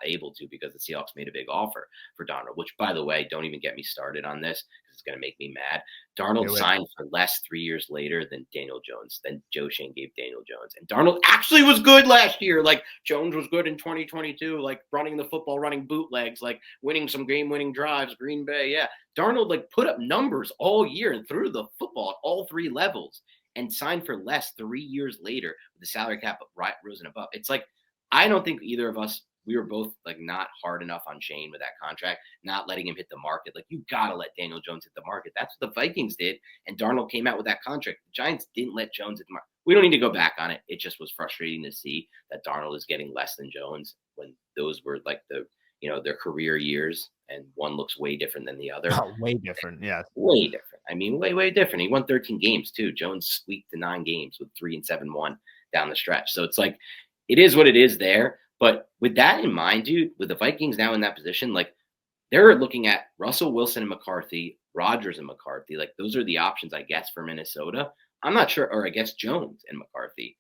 able to because the Seahawks made a big offer for Darnold, which, by the way, don't even get me started on this because it's going to make me mad. Darnold signed for less 3 years later than Joe Shane gave Daniel Jones. And Darnold actually was good last year. Like, Jones was good in 2022, like running the football, running bootlegs, like winning some game-winning drives, Green Bay. Yeah. Darnold, like, put up numbers all year and threw the football at all three levels and signed for less 3 years later with the salary cap rose and above. It's like, I don't think either of us, we were both like not hard enough on Shane with that contract, not letting him hit the market. Like, you got to let Daniel Jones hit the market. That's what the Vikings did. And Darnold came out with that contract. The Giants didn't let Jones hit the market. We don't need to go back on it. It just was frustrating to see that Darnold is getting less than Jones when those were like their career years, and one looks way different than the other. Oh, way different. Yeah. Way different. I mean, way, way different. He won 13 games too. Jones squeaked to 9 games with 3-7-1 down the stretch. So it's like, it is what it is there. But with that in mind, dude, with the Vikings now in that position, like they're looking at Russell Wilson and McCarthy, Rodgers and McCarthy. Like those are the options, I guess, for Minnesota. I'm not sure, or I guess Jones and McCarthy.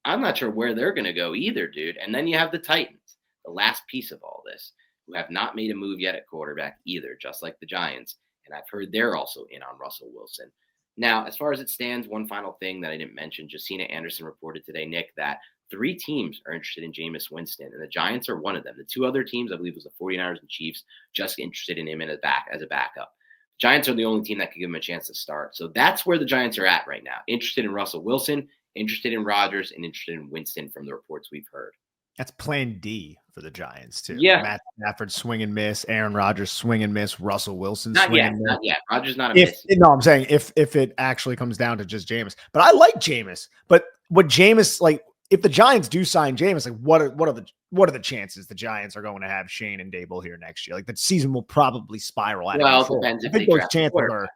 I'm not sure where they're going to go either, dude. And then you have the Titans, the last piece of all this, who have not made a move yet at quarterback either, just like the Giants. And I've heard they're also in on Russell Wilson. Now, as far as it stands, one final thing that I didn't mention, Josina Anderson reported today, Nick, that 3 teams are interested in Jameis Winston, and the Giants are one of them. The 2 other teams, I believe, was the 49ers and Chiefs, just interested in him as a backup. Giants are the only team that could give him a chance to start. So that's where the Giants are at right now. Interested in Russell Wilson, interested in Rodgers, and interested in Winston from the reports we've heard. That's plan D for the Giants, too. Yeah. Matt Stafford swing and miss, Aaron Rodgers swing and miss, Russell Wilson not swing yet, and miss. Not yet. Rodgers not a miss. No, I'm saying if it actually comes down to just Jameis. But I like Jameis. But what Jameis, like, if the Giants do sign Jameis, like what are the chances the Giants are going to have Shane and Dable here next year? Like, the season will probably spiral out of control. Depends if I think those chances are.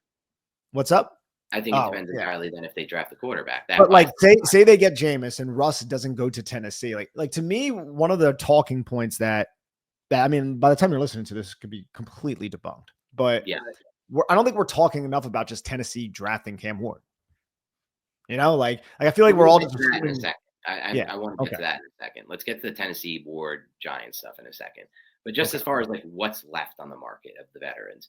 What's up? I think it depends entirely then if they draft the quarterback. But like, say they get Jameis and Russ doesn't go to Tennessee. Like to me, one of the talking points that I mean, by the time you're listening to this, could be completely debunked. But yeah, I don't think we're talking enough about just Tennessee drafting Cam Ward. You know, like I feel like we're all just. In a second. I want to get to that in a second. Let's get to the Tennessee Ward Giants stuff in a second. But just as far as like what's left on the market of the veterans,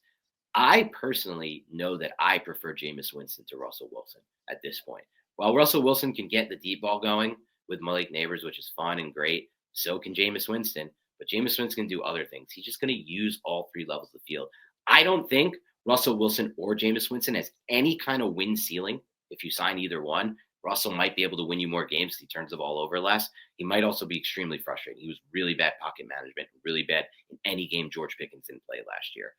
I personally know that I prefer Jameis Winston to Russell Wilson at this point. While Russell Wilson can get the deep ball going with Malik Neighbors, which is fun and great, so can Jameis Winston. But Jameis Winston can do other things. He's just going to use all 3 levels of the field. I don't think Russell Wilson or Jameis Winston has any kind of win ceiling. If you sign either one, Russell might be able to win you more games. He turns the ball over less. He might also be extremely frustrating. He was really bad pocket management, really bad in any game George Pickens didn't play last year.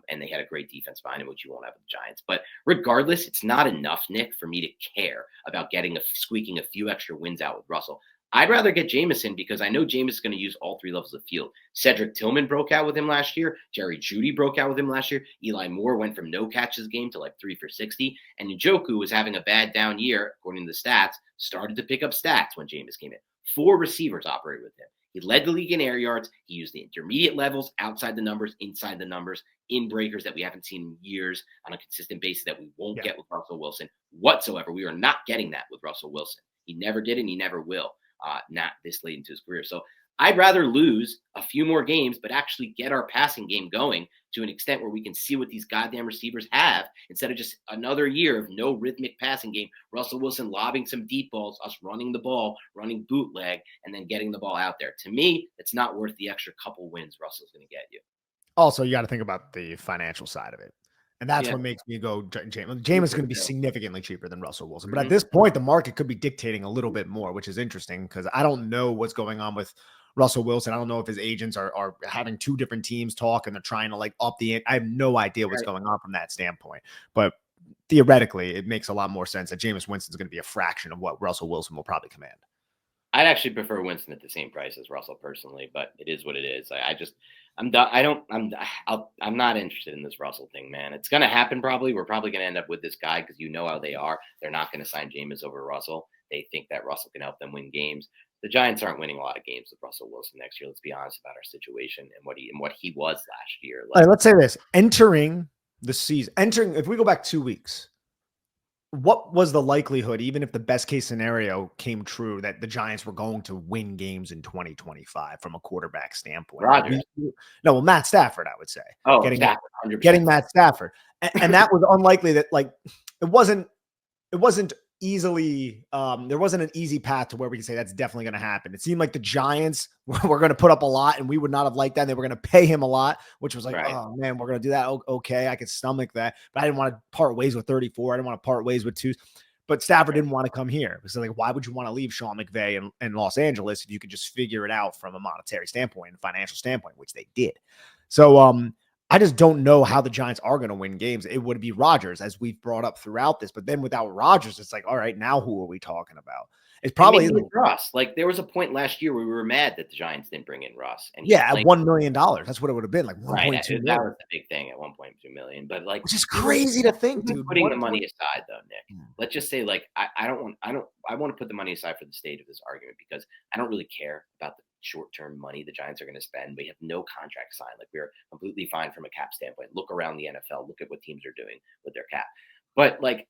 And they had a great defense behind him, which you won't have with the Giants. But regardless, it's not enough, Nick, for me to care about squeaking a few extra wins out with Russell. I'd rather get Jameson because I know Jameis is going to use all 3 levels of the field. Cedric Tillman broke out with him last year. Jerry Jeudy broke out with him last year. Eli Moore went from no catches game to like 3 for 60. And Njoku was having a bad down year, according to the stats, started to pick up stats when Jameis came in. 4 receivers operated with him. He led the league in air yards. He used the intermediate levels, outside the numbers, inside the numbers, in breakers that we haven't seen in years on a consistent basis that we won't get with Russell Wilson whatsoever. We are not getting that with Russell Wilson. He never did and he never will, not this late into his career. So I'd rather lose a few more games, but actually get our passing game going to an extent where we can see what these goddamn receivers have instead of just another year of no rhythmic passing game. Russell Wilson lobbing some deep balls, us running the ball, running bootleg, and then getting the ball out there. To me, it's not worth the extra couple wins Russell's going to get you. Also, you got to think about the financial side of it. And that's what makes me go Jameis. Jameis is going to be significantly cheaper than Russell Wilson. But at this point, the market could be dictating a little bit more, which is interesting because I don't know what's going on with Russell Wilson. I don't know if his agents are having 2 different teams talk and they're trying to like up the – I have no idea what's going on from that standpoint. But theoretically, it makes a lot more sense that Jameis Winston is going to be a fraction of what Russell Wilson will probably command. I'd actually prefer Winston at the same price as Russell personally, but it is what it is. I'm done. I'm not interested in this Russell thing, man. It's going to happen probably. We're probably going to end up with this guy because you know how they are. They're not going to sign Jameis over Russell. They think that Russell can help them win games. The Giants aren't winning a lot of games with Russell Wilson next year. Let's be honest about our situation and what he was last year. All right, let's say this. Entering the season, if we go back 2 weeks, what was the likelihood, even if the best case scenario came true, that the Giants were going to win games in 2025 from a quarterback standpoint? Rodgers. Matt Stafford, I would say. Oh, getting Matt Stafford. And that was unlikely that it wasn't easily there wasn't an easy path to where we can say that's definitely going to happen. It seemed like the Giants were going to put up a lot and we would not have liked that. And they were going to pay him a lot, which was like, oh man, we're going to do that. Okay. I could stomach that, but I didn't want to part ways with 34. I didn't want to part ways with 2, but Stafford didn't want to come here. So like, why would you want to leave Sean McVay in Los Angeles if you could just figure it out from a monetary standpoint and financial standpoint, which they did. So, I just don't know how the Giants are going to win games. It would be Rodgers, as we've brought up throughout this. But then without Rodgers, it's like, all right, now who are we talking about? It's probably Russ. Like there was a point last year where we were mad that the Giants didn't bring in Russ. And at $1 million, that's what it would have been, like 1.2 million. That was the big thing at 1.2 million. But like, which is crazy to think, dude. Putting the money aside, though, Nick. Let's just say, like, I want to put the money aside for the state of this argument because I don't really care about the short-term money the Giants are going to spend. We have no contract signed. Like we're completely fine from a cap standpoint. Look around the NFL. Look at what teams are doing with their cap. But like,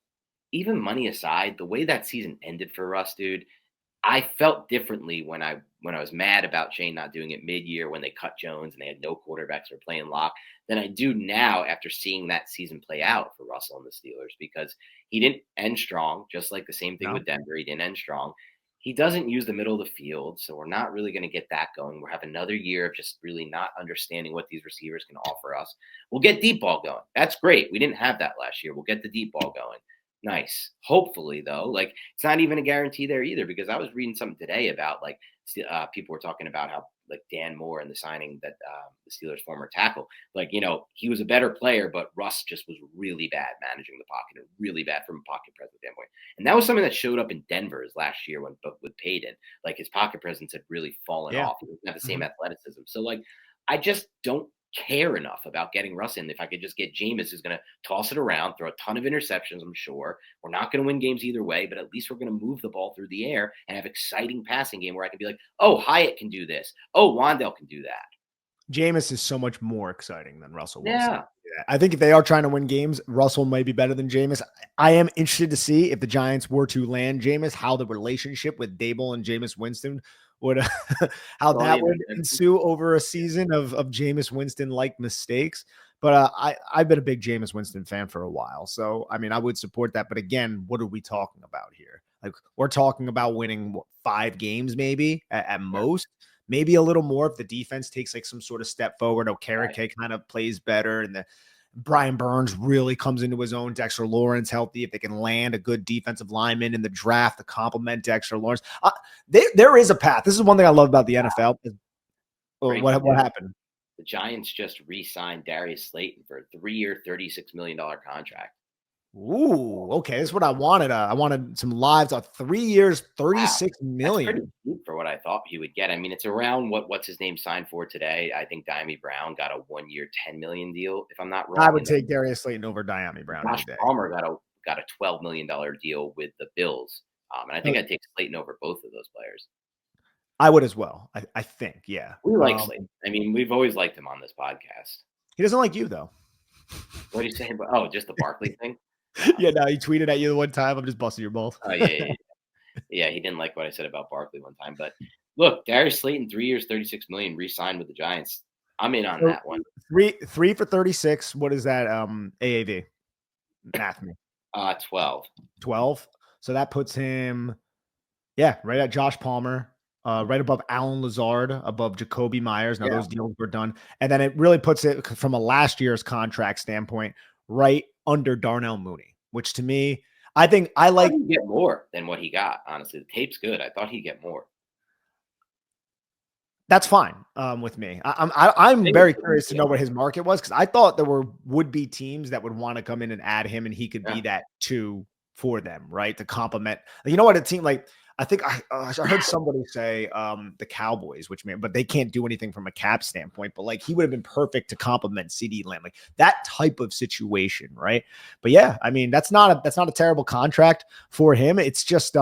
even money aside, the way that season ended for us, dude, I felt differently when I was mad about Shane not doing it mid-year when they cut Jones and they had no quarterbacks or playing lock than I do now after seeing that season play out for Russell and the Steelers because he didn't end strong, just like the same thing with Denver. He didn't end strong. He doesn't use the middle of the field, so we're not really going to get that going. We'll have another year of just really not understanding what these receivers can offer us. We'll get deep ball going. That's great. We didn't have that last year. We'll get the deep ball going. Nice. Hopefully, though, like it's not even a guarantee there either, because I was reading something today about like people were talking about how like Dan Moore and the signing that the Steelers' former tackle, like, he was a better player, but Russ just was really bad managing the pocket and really bad from a pocket presence standpoint. And that was something that showed up in Denver's last year with Payton. Like his pocket presence had really fallen Yeah. off. He didn't have the same athleticism. So like I just don't care enough about getting Russ in. If I could just get Jameis, who's going to toss it around, throw a ton of interceptions, I'm sure. We're not going to win games either way, but at least we're going to move the ball through the air and have exciting passing game where I can be like, oh, Hyatt can do this. Oh, Wandell can do that. Jameis is so much more exciting than Russell Wilson. Yeah. I think if they are trying to win games, Russell may be better than Jameis. I am interested to see if the Giants were to land Jameis, how the relationship with Dable and Jameis Winston would, how that would ensue over a season of Jameis Winston-like mistakes. But I've been a big Jameis Winston fan for a while. So, I mean, I would support that. But again, what are we talking about here? Like, we're talking about winning 5 games maybe at most. Maybe a little more if the defense takes like some sort of step forward. Okereke kind of plays better, and the Brian Burns really comes into his own. Dexter Lawrence healthy. If they can land a good defensive lineman in the draft to complement Dexter Lawrence, there is a path. This is one thing I love about the NFL. What happened? The Giants just re-signed Darius Slayton for a 3-year, $36 million contract. Ooh, okay. That's what I wanted. I wanted some lives on 3 years, $36 million. That's pretty cheap for what I thought he would get. I mean, it's around what's his name signed for today. I think Diami Brown got a 1-year, $10 million deal, if I'm not wrong. I would take Darius Slayton over Diami Brown. Josh Palmer got a $12 million deal with the Bills. And I think I'd take Slayton over both of those players. I would as well. I think, yeah. We like Slayton. I mean, we've always liked him on this podcast. He doesn't like you, though. What are you saying? Oh, just the Barkley thing? Yeah, no, he tweeted at you the one time. I'm just busting your balls. Oh, yeah. Yeah, he didn't like what I said about Barkley one time. But look, Darius Slayton, 3 years, $36 million, re-signed with the Giants. I'm in on that one. Three for 36. What is that? AAV. Math me. 12. 12. So that puts him, right at Josh Palmer. Right above Alan Lazard, above Jacoby Myers. Now those deals were done. And then it really puts it from a last year's contract standpoint right under Darnell Mooney, which to me, I think I like. He'd get more than what he got, honestly. The tape's good. I thought he'd get more. That's fine with me. I'm very curious to know what his market was, because I thought there would be teams that would want to come in and add him, and he could be that too for them, right? To complement. You know what? A team like, I think I heard somebody say the Cowboys, but they can't do anything from a cap standpoint. But like he would have been perfect to complement CeeDee Lamb, like that type of situation, right? But yeah, I mean that's not a terrible contract for him. It's just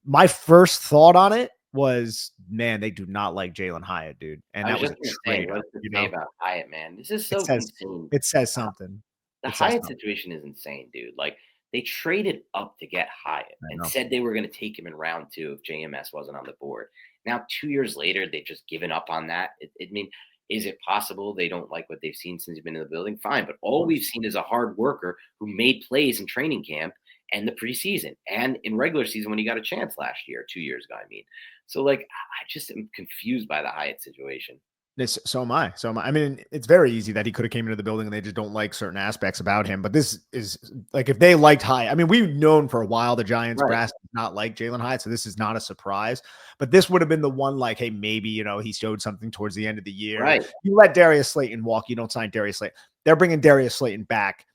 my first thought on it was, man, they do not like Jalen Hyatt, dude. And that was a trade. What's to say about Hyatt, man? This is so insane. It says something. The Hyatt situation is insane, dude. Like. They traded up to get Hyatt and said they were going to take him in round 2 if JMS wasn't on the board. Now, 2 years later, they've just given up on that. I mean, is it possible they don't like what they've seen since he's been in the building? Fine. But all we've seen is a hard worker who made plays in training camp and the preseason and in regular season when he got a chance last year, 2 years ago, I mean. So, like, I just am confused by the Hyatt situation. So am I. I mean, it's very easy that he could have came into the building and they just don't like certain aspects about him. But this is like, if they liked Hyatt, I mean, we've known for a while the Giants brass does not like Jalen Hyatt, so this is not a surprise. But this would have been the one, like, hey, maybe he showed something towards the end of the year. Right. You let Darius Slayton walk. You don't sign Darius Slayton. They're bringing Darius Slayton back.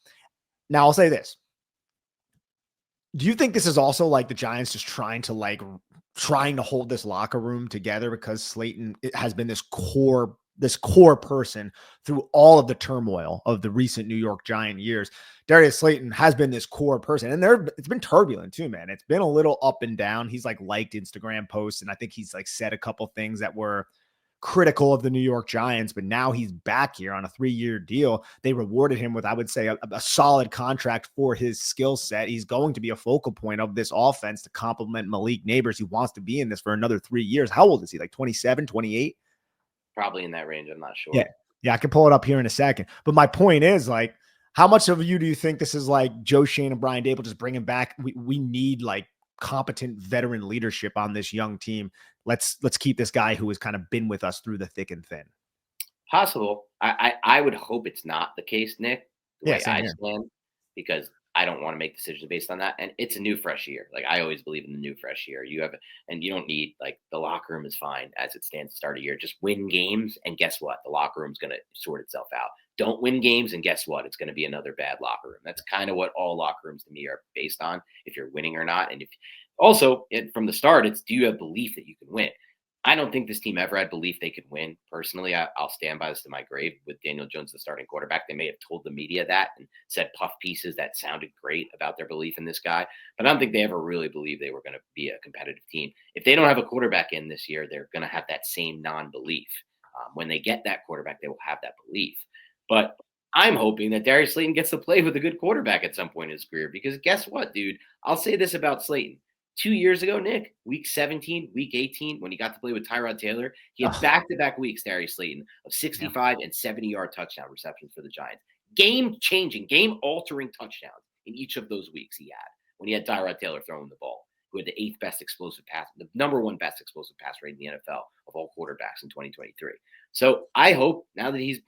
Now I'll say this: do you think this is also like the Giants just trying to hold this locker room together, because Slayton has been this core person through all of the turmoil of the recent New York Giant years? Darius Slayton has been this core person, and it's been turbulent too, man. It's been a little up and down. He's liked Instagram posts, and I think he's said a couple things that were critical of the New York Giants, but now he's back here on a 3-year deal. They rewarded him with, I would say, a solid contract for his skill set. He's going to be a focal point of this offense to complement Malik Neighbors. He wants to be in this for another 3 years. How old is he? Like 27, 28? Probably in that range. I'm not sure. Yeah, I can pull it up here in a second. But my point is, like, how much of you do you think this is like Joe Shane and Brian Dable just bringing back? We need competent veteran leadership on this young team. Let's keep this guy who has kind of been with us through the thick and thin. Possible. I would hope it's not the case, Nick, the Yeah, way same I here. stand, because I don't want to make decisions based on that. And it's a new fresh year. Like I always believe in the new fresh year. And you don't need like the locker room is fine as it stands to start a year. Just win games, and guess what? The locker room's going to sort itself out. Don't win games, and guess what? It's going to be another bad locker room. That's kind of what all locker rooms to me are based on, if you're winning or not. And if also from the start, it's do you have belief that you can win? I don't think this team ever had belief they could win. Personally, I'll stand by this to my grave with Daniel Jones, the starting quarterback. They may have told the media that and said puff pieces that sounded great about their belief in this guy, but I don't think they ever really believed they were going to be a competitive team. If they don't have a quarterback in this year, they're going to have that same non-belief. When they get that quarterback, they will have that belief. But I'm hoping that Darius Slayton gets to play with a good quarterback at some point in his career, because guess what, dude? I'll say this about Slayton. 2 years ago, Nick, week 17, week 18, when he got to play with Tyrod Taylor, he had back-to-back weeks, Darius Slayton, of 65 and 70-yard touchdown receptions for the Giants. Game-changing, game-altering touchdowns in each of those weeks he had when he had Tyrod Taylor throwing the ball, who had the 8th best explosive pass, the number 1 best explosive pass rate in the NFL of all quarterbacks in 2023. So I hope now that he's,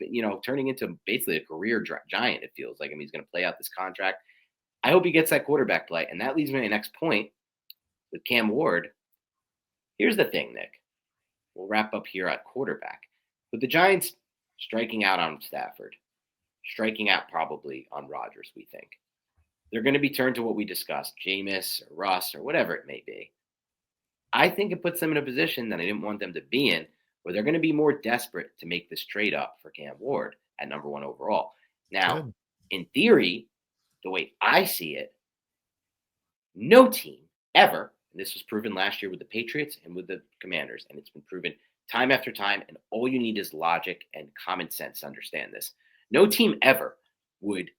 turning into basically a career giant, it feels like, he's going to play out this contract. I hope he gets that quarterback play. And that leads me to the next point. With Cam Ward, here's the thing, Nick. We'll wrap up here at quarterback. With the Giants striking out on Stafford, striking out probably on Rodgers, we think, they're going to be turned to what we discussed, Jameis or Russ or whatever it may be. I think it puts them in a position that I didn't want them to be in, where they're going to be more desperate to make this trade up for Cam Ward at number 1 overall. Now, in theory, the way I see it, no team ever, and this was proven last year with the Patriots and with the Commanders, and it's been proven time after time, and all you need is logic and common sense to understand this. No team ever would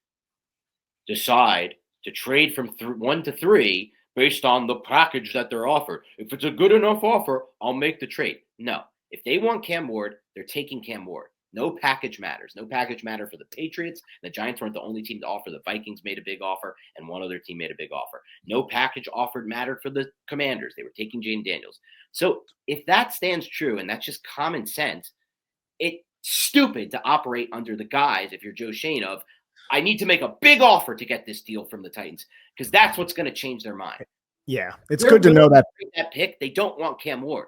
decide to trade from 1 to 3 based on the package that they're offered. If it's a good enough offer, I'll make the trade. No. If they want Cam Ward, they're taking Cam Ward. No package matters. No package mattered for the Patriots. The Giants weren't the only team to offer. The Vikings made a big offer, and one other team made a big offer. No package offered mattered for the Commanders. They were taking Jane Daniels. So if that stands true, and that's just common sense, it's stupid to operate under the guise, if you're Joe Schoen, of I need to make a big offer to get this deal from the Titans, because that's what's going to change their mind. Yeah, it's good to know that pick. They don't want Cam Ward.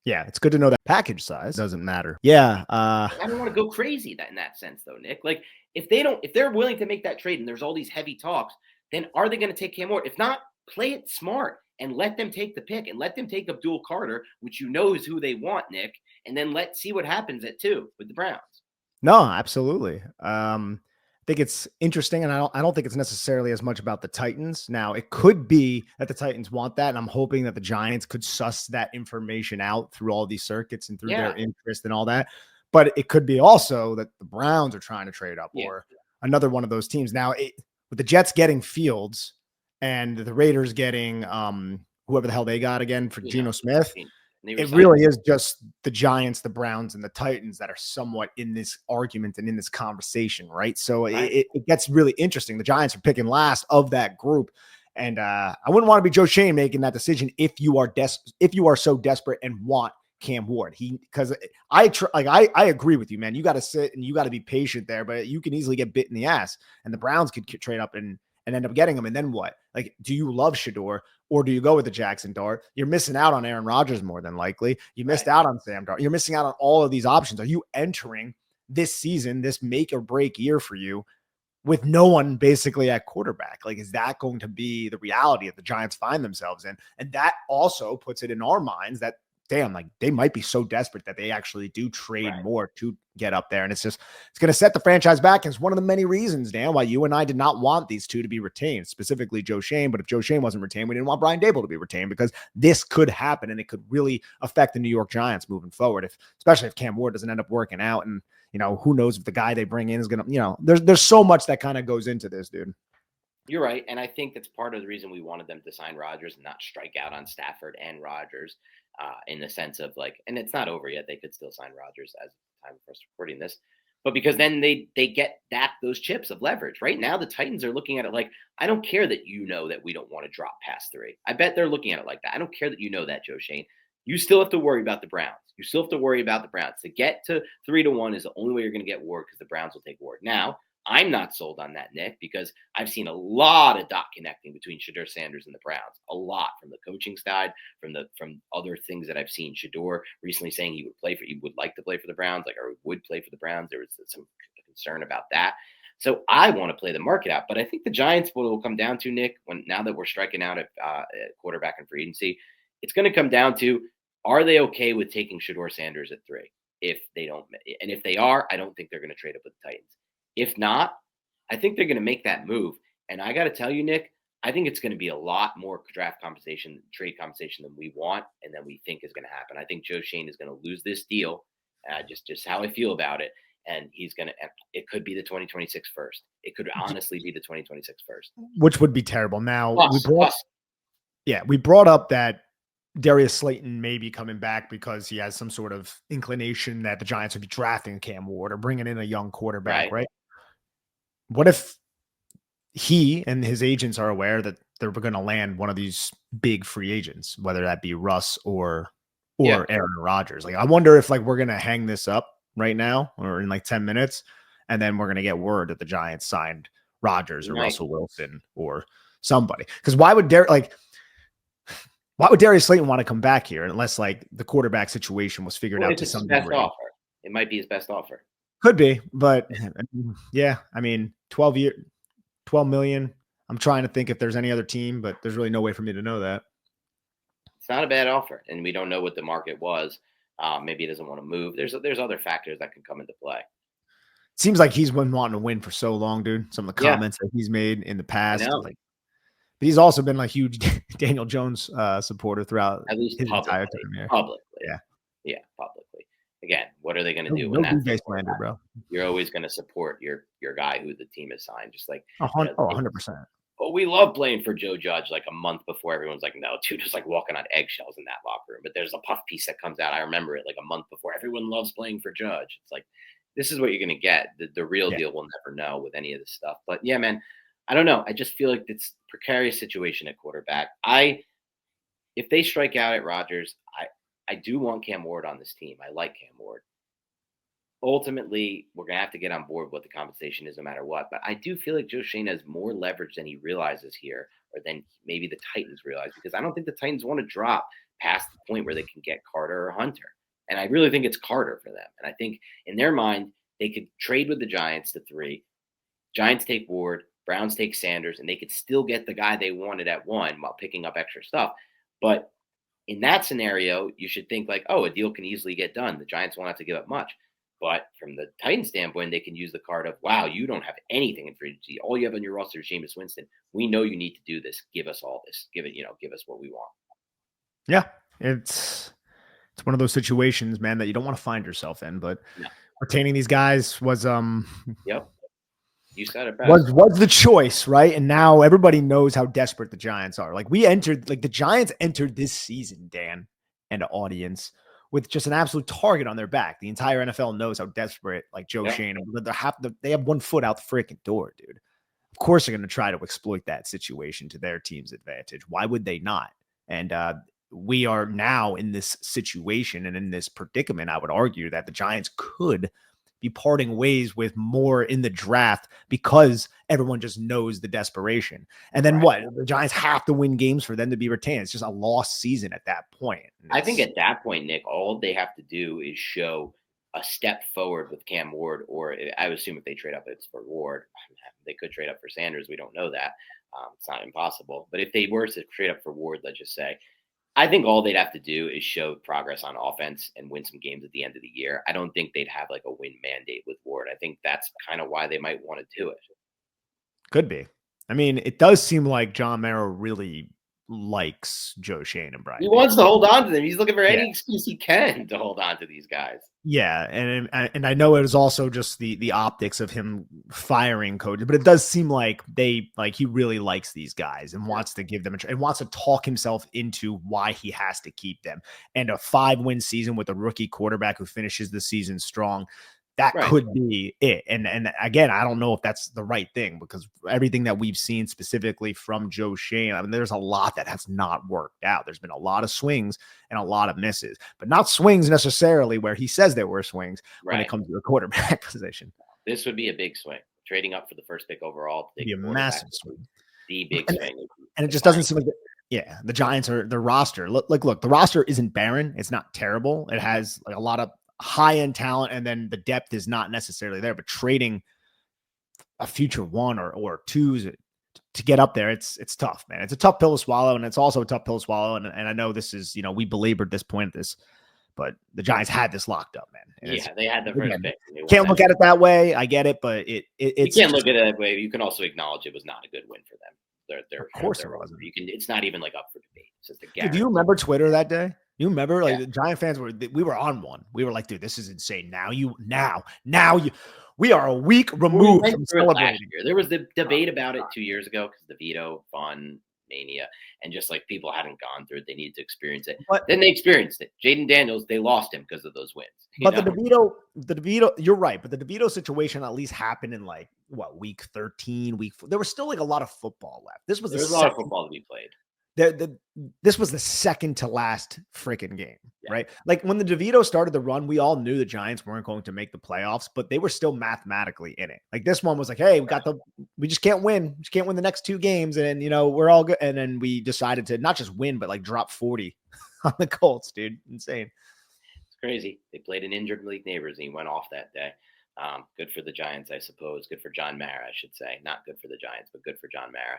Yeah, it's good to know that package size doesn't matter. Yeah. I don't want to go crazy in that sense, though, Nick. Like, if they're willing to make that trade and there's all these heavy talks, then are they going to take Cam Ward? If not, play it smart and let them take the pick and let them take Abdul Carter, which is who they want, Nick, and then let's see what happens at 2 with the Browns. No, absolutely. I think it's interesting, and I don't think it's necessarily as much about the Titans. Now, it could be that the Titans want that, and I'm hoping that the Giants could suss that information out through all these circuits and through their interest and all that. But it could be also that the Browns are trying to trade up or another one of those teams. Now, with the Jets getting Fields and the Raiders getting whoever the hell they got again for Geno Smith, it really is just the Giants, the Browns, and the Titans that are somewhat in this argument and in this conversation, right? So it gets really interesting. The Giants are picking last of that group, and I wouldn't want to be Joe Schoen making that decision if you are so desperate and want Cam Ward. Because I agree with you, man. You got to sit and you got to be patient there, but you can easily get bit in the ass, and the Browns could trade up and end up getting him. And then what? Like, do you love Shador? Or do you go with the Jackson Dart? You're missing out on Aaron Rodgers more than likely. You missed out on Sam Dart. You're missing out on all of these options. Are you entering this season, this make or break year for you, with no one basically at quarterback? Like, is that going to be the reality that the Giants find themselves in? And that also puts it in our minds that, damn, like they might be so desperate that they actually do trade more to get up there. And it's going to set the franchise back. And it's one of the many reasons, Dan, why you and I did not want these two to be retained, specifically Joe Schoen. But if Joe Schoen wasn't retained, we didn't want Brian Daboll to be retained, because this could happen and it could really affect the New York Giants moving forward, especially if Cam Ward doesn't end up working out. And, who knows if the guy they bring in is going to, there's so much that kind of goes into this, dude. You're right. And I think that's part of the reason we wanted them to sign Rodgers and not strike out on Stafford and Rodgers. In the sense of and it's not over yet. They could still sign Rodgers as the time of us recording this. But because then they get back those chips of leverage. Right now, the Titans are looking at it like, I don't care that you know that we don't want to drop past 3. I bet they're looking at it like that. I don't care that you know that, Joe Shane. You still have to worry about the Browns. You still have to worry about the Browns. To get to 3-1 is the only way you're going to get Ward, because the Browns will take Ward. Now, I'm not sold on that, Nick, because I've seen a lot of dot connecting between Shedeur Sanders and the Browns. A lot, from the coaching side, from other things that I've seen. Shedeur recently saying he would like to play for the Browns, or would play for the Browns. There was some concern about that. So I want to play the market out. But I think the Giants, what it will come down to, Nick, now that we're striking out at quarterback and free agency, it's going to come down to, are they okay with taking Shedeur Sanders at 3? If they don't, and if they are, I don't think they're going to trade up with the Titans. If not, I think they're going to make that move. And I got to tell you, Nick, I think it's going to be a lot more trade compensation than we want and than we think is going to happen. I think Joe Shane is going to lose this deal, just how I feel about it. And it could be the 2026 first. It could honestly be the 2026 first. Which would be terrible. Now, we we brought up that Darius Slayton may be coming back because he has some sort of inclination that the Giants would be drafting Cam Ward or bringing in a young quarterback, right? What if he and his agents are aware that they're going to land one of these big free agents, whether that be Russ or Aaron Rodgers? Like, I wonder if we're going to hang this up right now or in 10 minutes, and then we're going to get word that the Giants signed Rodgers or Russell Wilson or somebody. Because why would Darius Slayton want to come back here unless the quarterback situation was figured out to some degree? It might be his best offer. Could be, but yeah, 12 million. I'm trying to think if there's any other team, but there's really no way for me to know that. It's not a bad offer, and we don't know what the market was. Maybe he doesn't want to move. There's other factors that can come into play. It seems like he's been wanting to win for so long, dude. Some of the comments that he's made in the past, but he's also been a huge Daniel Jones supporter throughout at least his entire time here. Publicly. Yeah, publicly. Again, what are they going to do when that's bro? You're always going to support your guy who the team has signed, just like 100%. Oh, we love playing for Joe Judge a month before. Everyone's like, no, dude, just walking on eggshells in that locker room. But there's a puff piece that comes out. I remember it a month before. Everyone loves playing for Judge. It's this is what you're going to get. The real deal we'll never know with any of this stuff. But yeah, man, I don't know. I just feel like it's a precarious situation at quarterback. If they strike out at Rodgers, I do want Cam Ward on this team. I like Cam Ward. Ultimately, we're going to have to get on board with what the compensation is no matter what. But I do feel like Joe Shane has more leverage than he realizes here, or than maybe the Titans realize, because I don't think the Titans want to drop past the point where they can get Carter or Hunter. And I really think it's Carter for them. And I think in their mind, they could trade with the Giants to 3. Giants take Ward, Browns take Sanders, and they could still get the guy they wanted at 1 while picking up extra stuff. But in that scenario, you should think a deal can easily get done. The Giants won't have to give up much. But from the Titans standpoint, they can use the card of, wow, you don't have anything in free agency. All you have on your roster is Jameis Winston. We know you need to do this. Give us all this. Give us what we want. Yeah, it's one of those situations, man, that you don't want to find yourself in. But retaining these guys was Yep. You said it best. Was the choice, right? And now everybody knows how desperate the Giants are. The Giants entered this season, Dan, and the audience, with just an absolute target on their back. The entire NFL knows how desperate Joe Shane, they have 1 foot out the freaking door, dude. Of course they're going to try to exploit that situation to their team's advantage. Why would they not? And we are now in this situation and in this predicament. I would argue that the Giants could be parting ways with more in the draft because everyone just knows the desperation. And then what? The Giants have to win games for them to be retained. It's just a lost season at that point. I think at that point, Nick, all they have to do is show a step forward with Cam Ward, or I would assume if they trade up, it's for Ward. They could trade up for Sanders. We don't know that. It's not impossible. But if they were to trade up for Ward, let's just say, I think all they'd have to do is show progress on offense and win some games at the end of the year. I don't think they'd have a win mandate with Ward. I think that's kind of why they might want to do it. Could be. It does seem like John Mara really likes Joe Shane and Brian. He wants to hold on to them. He's looking for any excuse he can to hold on to these guys. Yeah, and I know it was also just the optics of him firing coach, but it does seem like he really likes these guys and wants to give them and wants to talk himself into why he has to keep them. And a 5-win season with a rookie quarterback who finishes the season strong, That Right. could be it. And again, I don't know if that's the right thing because everything that we've seen specifically from Joe Shane, I mean, there's a lot that has not worked out. There's been a lot of swings and a lot of misses, but not swings necessarily where he says there were swings when it Right. comes to the quarterback position. This would be a big swing. Trading up for the first pick overall to It'd take be a a quarterback. massive swing. The big And, swing. and it just doesn't seem like the Giants are the roster. Look, the roster isn't barren. It's not terrible. It has like a lot of high end talent, and then the depth is not necessarily there. But trading a future one or twos to get up there, it's tough, man. It's a tough pill to swallow, and it's also a tough pill to swallow. And I know this is, we belabored this point at this, but the Giants had this locked up, man. And yeah, they had the first pick. Can't look at it that way. I get it, but it's you can't look at it that way. You can also acknowledge it was not a good win for them. Of course it wasn't. It's not even like up for debate. It's just a dude, do you remember Twitter that day? You remember the Giant fans we were on one. We were like, dude, this is insane. We are a week removed from celebrating. There was the debate about it 2 years ago because the veto fun mania and just like people hadn't gone through it. They needed to experience it. But then they experienced it. Jaden Daniels, they lost him because of those wins. But the DeVito, you're right. But the DeVito situation at least happened in like week 13, week 4. There was still like a lot of football left. There was a lot of football to be played. This was the second to last freaking game, right? Like when the DeVito started the run, we all knew the Giants weren't going to make the playoffs, but they were still mathematically in it. Like this one was like, hey, we just can't win. We just can't win the next 2 games. And, we're all good. And then we decided to not just win, but like drop 40 on the Colts, dude. Insane. It's crazy. They played in injured league neighbors and he went off that day. Good for the Giants, I suppose. Good for John Mara, I should say. Not good for the Giants, but good for John Mara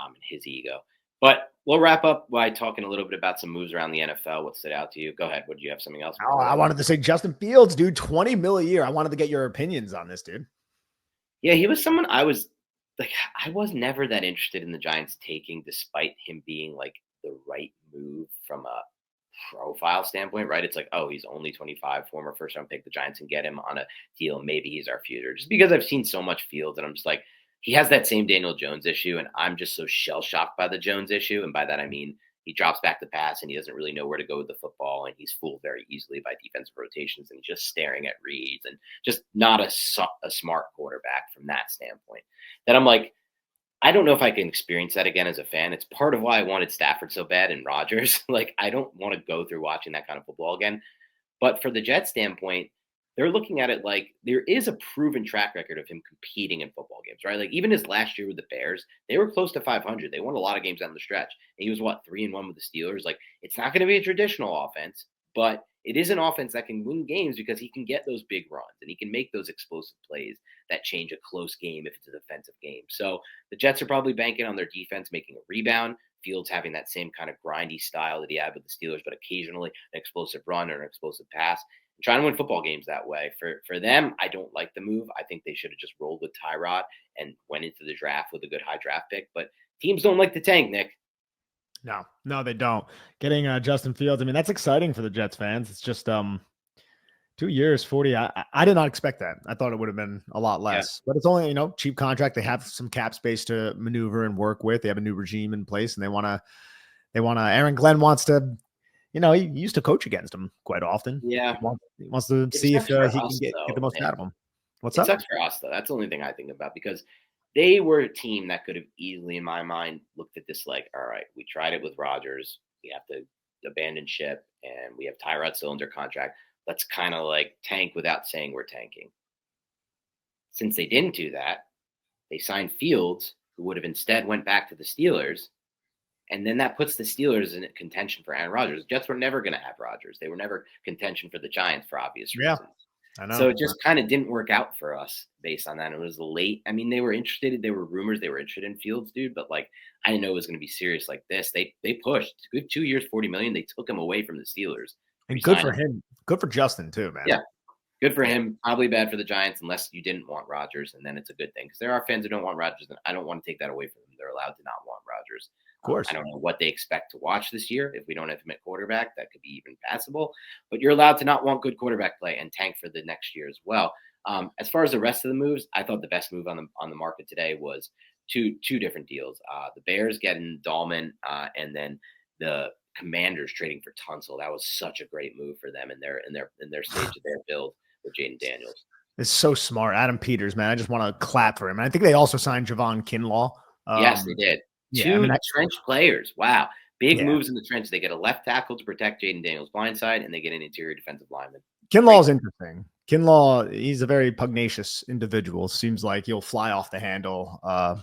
and his ego. But we'll wrap up by talking a little bit about some moves around the NFL. What stood out to you? Go ahead. Would you have something else? Oh, I wanted to say Justin Fields, dude, $20 million a year. I wanted to get your opinions on this, dude. Yeah, he was someone I was never that interested in the Giants taking, despite him being like the right move from a profile standpoint, right? It's like, oh, he's only 25, former first round pick. The Giants can get him on a deal. Maybe he's our future. Just because I've seen so much Fields and I'm just like, he has that same Daniel Jones issue, and I'm just so shell-shocked by the Jones issue. And by that, I mean he drops back the pass, and he doesn't really know where to go with the football, and he's fooled very easily by defensive rotations, and he's just staring at reads, and just not a smart quarterback from that standpoint. That I'm like, I don't know if I can experience that again as a fan. It's part of why I wanted Stafford so bad and Rodgers. Like, I don't want to go through watching that kind of football again. But for the Jets standpoint, they're looking at it like there is a proven track record of him competing in football games, right? Like even his last year with the Bears, they were close to 500. They won a lot of games down the stretch. And he was 3-1 with the Steelers. Like it's not going to be a traditional offense, but it is an offense that can win games because he can get those big runs and he can make those explosive plays that change a close game if it's a defensive game. So the Jets are probably banking on their defense making a rebound. Fields having that same kind of grindy style that he had with the Steelers, but occasionally an explosive run or an explosive pass. Trying to win football games that way. For them, I don't like the move. I think they should have just rolled with Tyrod and went into the draft with a good high draft pick. But teams don't like to tank, Nick. No, they don't. Getting Justin Fields, I mean, that's exciting for the Jets fans. It's just 2 years, 40. I did not expect that. I thought it would have been a lot less. But it's only, cheap contract. They have some cap space to maneuver and work with. They have a new regime in place, and they want to. Aaron Glenn wants to. He used to coach against him quite often. Yeah. He wants to see if he can get the most out of him. What's up? It sucks for us, though. That's the only thing I think about because they were a team that could have easily, in my mind, looked at this like, all right, we tried it with Rodgers. We have to abandon ship, and we have Tyrod still under contract. Let's kind of like tank without saying we're tanking. Since they didn't do that, they signed Fields, who would have instead went back to the Steelers. And then that puts the Steelers in contention for Aaron Rodgers. The Jets were never going to have Rodgers. They were never contention for the Giants for obvious reasons. I know. So it just kind of didn't work out for us based on that. It was late. I mean, they were interested. There were rumors they were interested in Fields, dude. But like, I didn't know it was going to be serious like this. They pushed. Good 2 years, $40 million. They took him away from the Steelers. And good for him. Good for Justin too, man. Yeah. Good for him. Probably bad for the Giants unless you didn't want Rodgers. And then it's a good thing because there are fans who don't want Rodgers. And I don't want to take that away from them. They're allowed to not want Rodgers. Of course. I don't know what they expect to watch this year. If we don't have him at quarterback, that could be even passable. But you're allowed to not want good quarterback play and tank for the next year as well. As far as the rest of the moves, I thought the best move on the market today was two different deals. The Bears getting Dahlman and then the Commanders trading for Tunsil. That was such a great move for them in their stage of their build with Jaden Daniels. It's so smart. Adam Peters, man. I just want to clap for him. And I think they also signed Javon Kinlaw. Yes, they did. Yeah, I Two mean, trench players. Wow. Big yeah. moves in the trench. They get a left tackle to protect Jaden Daniels' blind side, and they get an interior defensive lineman. Kinlaw is interesting. Kinlaw, he's a very pugnacious individual. Seems like he'll fly off the handle. I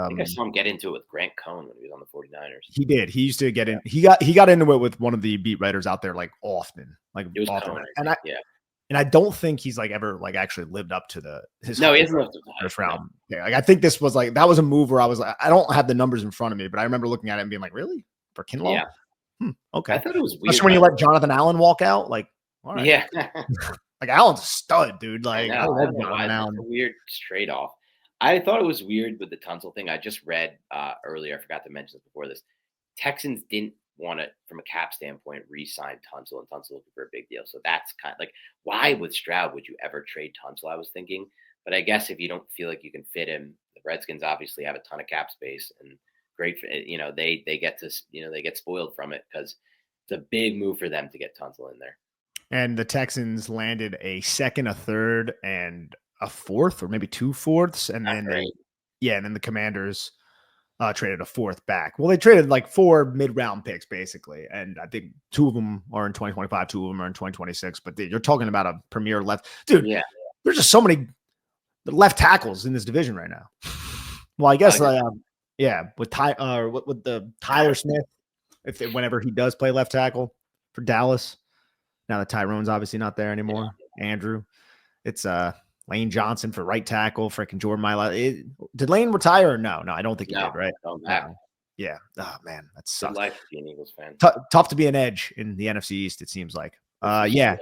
think I saw him get into it with Grant Cohn when he was on the 49ers. He did. He used to get in. He got into it with one of the beat writers out there, like often. Like it was often. Cohn, And I don't think he's like ever like actually lived up to his he hasn't lived up to the first round. No. Yeah, like I think this was like that was a move where I was like, I don't have the numbers in front of me, but I remember looking at it and being like, really? For Kinlaw? Yeah. Okay. I thought it was weird. Especially when you let Jonathan Allen walk out, like, all right. Yeah. Like Allen's a stud, dude. Like I love Jonathan Allen. A weird trade-off. I thought it was weird with the Tunsil thing. I just read earlier. I forgot to mention this before this. Texans didn't want to, from a cap standpoint, re-sign Tunsil, and Tunsil looking for a big deal. So that's kind of like, why with Stroud would you ever trade Tunsil? I was thinking, but I guess if you don't feel like you can fit him, the Redskins obviously have a ton of cap space, and great for they get to they get spoiled from it because it's a big move for them to get Tunsil in there. And the Texans landed a second, a third, and a fourth, or maybe 2 fourths, and then and then the Commanders traded a fourth back. Well, they traded like 4 mid-round picks basically, and I think 2 of them are in 2025, 2 of them are in 2026. But you're talking about a premier left, dude. Yeah, there's just so many left tackles in this division right now. Well, I guess with Tyler Smith, whenever he does play left tackle for Dallas. Now that Tyrone's obviously not there anymore, Andrew, it's Lane Johnson for right tackle. Freaking Jordan Mailata. Did Lane retire? Or no, I don't think he did. Right? Yeah. Oh man, that sucks. Good life to be an Eagles fan. Tough to be an edge in the NFC East. It seems like. Yeah.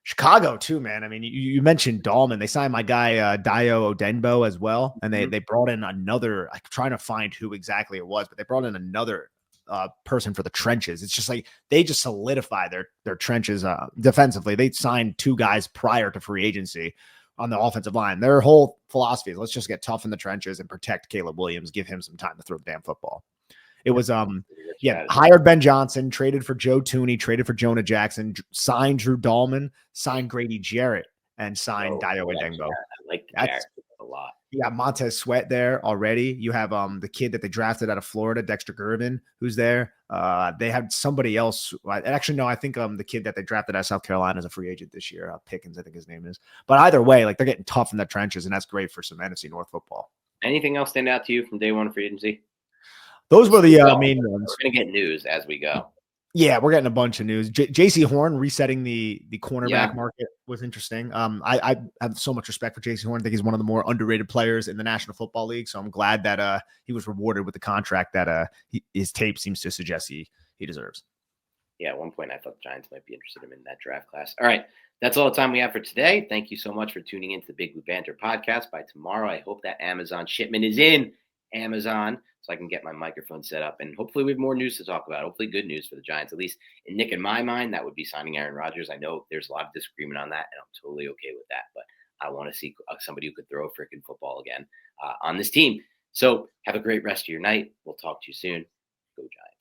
Chicago too, man. I mean, you mentioned Dahlman. They signed my guy Dio Odenbo as well, and they brought in another. I'm trying to find who exactly it was, but they brought in another person for the trenches. It's just like they just solidify their trenches defensively. They signed 2 guys prior to free agency on the offensive line. Their whole philosophy is let's just get tough in the trenches and protect Caleb Williams, give him some time to throw the damn football. It was hired Ben Johnson, traded for Joe Tooney, traded for Jonah Jackson, signed Drew Dahlman, signed Grady Jarrett, and signed Dio Odenbo. I like Jarrett a lot. You got Montez Sweat there already. You have the kid that they drafted out of Florida, Dexter Gervin, who's there. They had somebody else. Actually, no, I think the kid that they drafted out of South Carolina is a free agent this year. Pickens, I think his name is. But either way, like they're getting tough in the trenches, and that's great for some NFC North football. Anything else stand out to you from day one of free agency? Those were the main ones. We're going to get news as we go. Yeah, we're getting a bunch of news. J.C. Horn resetting the cornerback market was interesting. I have so much respect for J.C. Horn. I think he's one of the more underrated players in the National Football League. So I'm glad that he was rewarded with the contract that his tape seems to suggest he deserves. Yeah, at one point I thought the Giants might be interested in him in that draft class. All right, that's all the time we have for today. Thank you so much for tuning into the Big Blue Banter podcast. By tomorrow, I hope that Amazon shipment is in Amazon, so I can get my microphone set up. And hopefully we have more news to talk about. Hopefully good news for the Giants. At least in Nick and my mind, that would be signing Aaron Rodgers. I know there's a lot of disagreement on that, and I'm totally okay with that. But I want to see somebody who could throw a freaking football again on this team. So have a great rest of your night. We'll talk to you soon. Go Giants.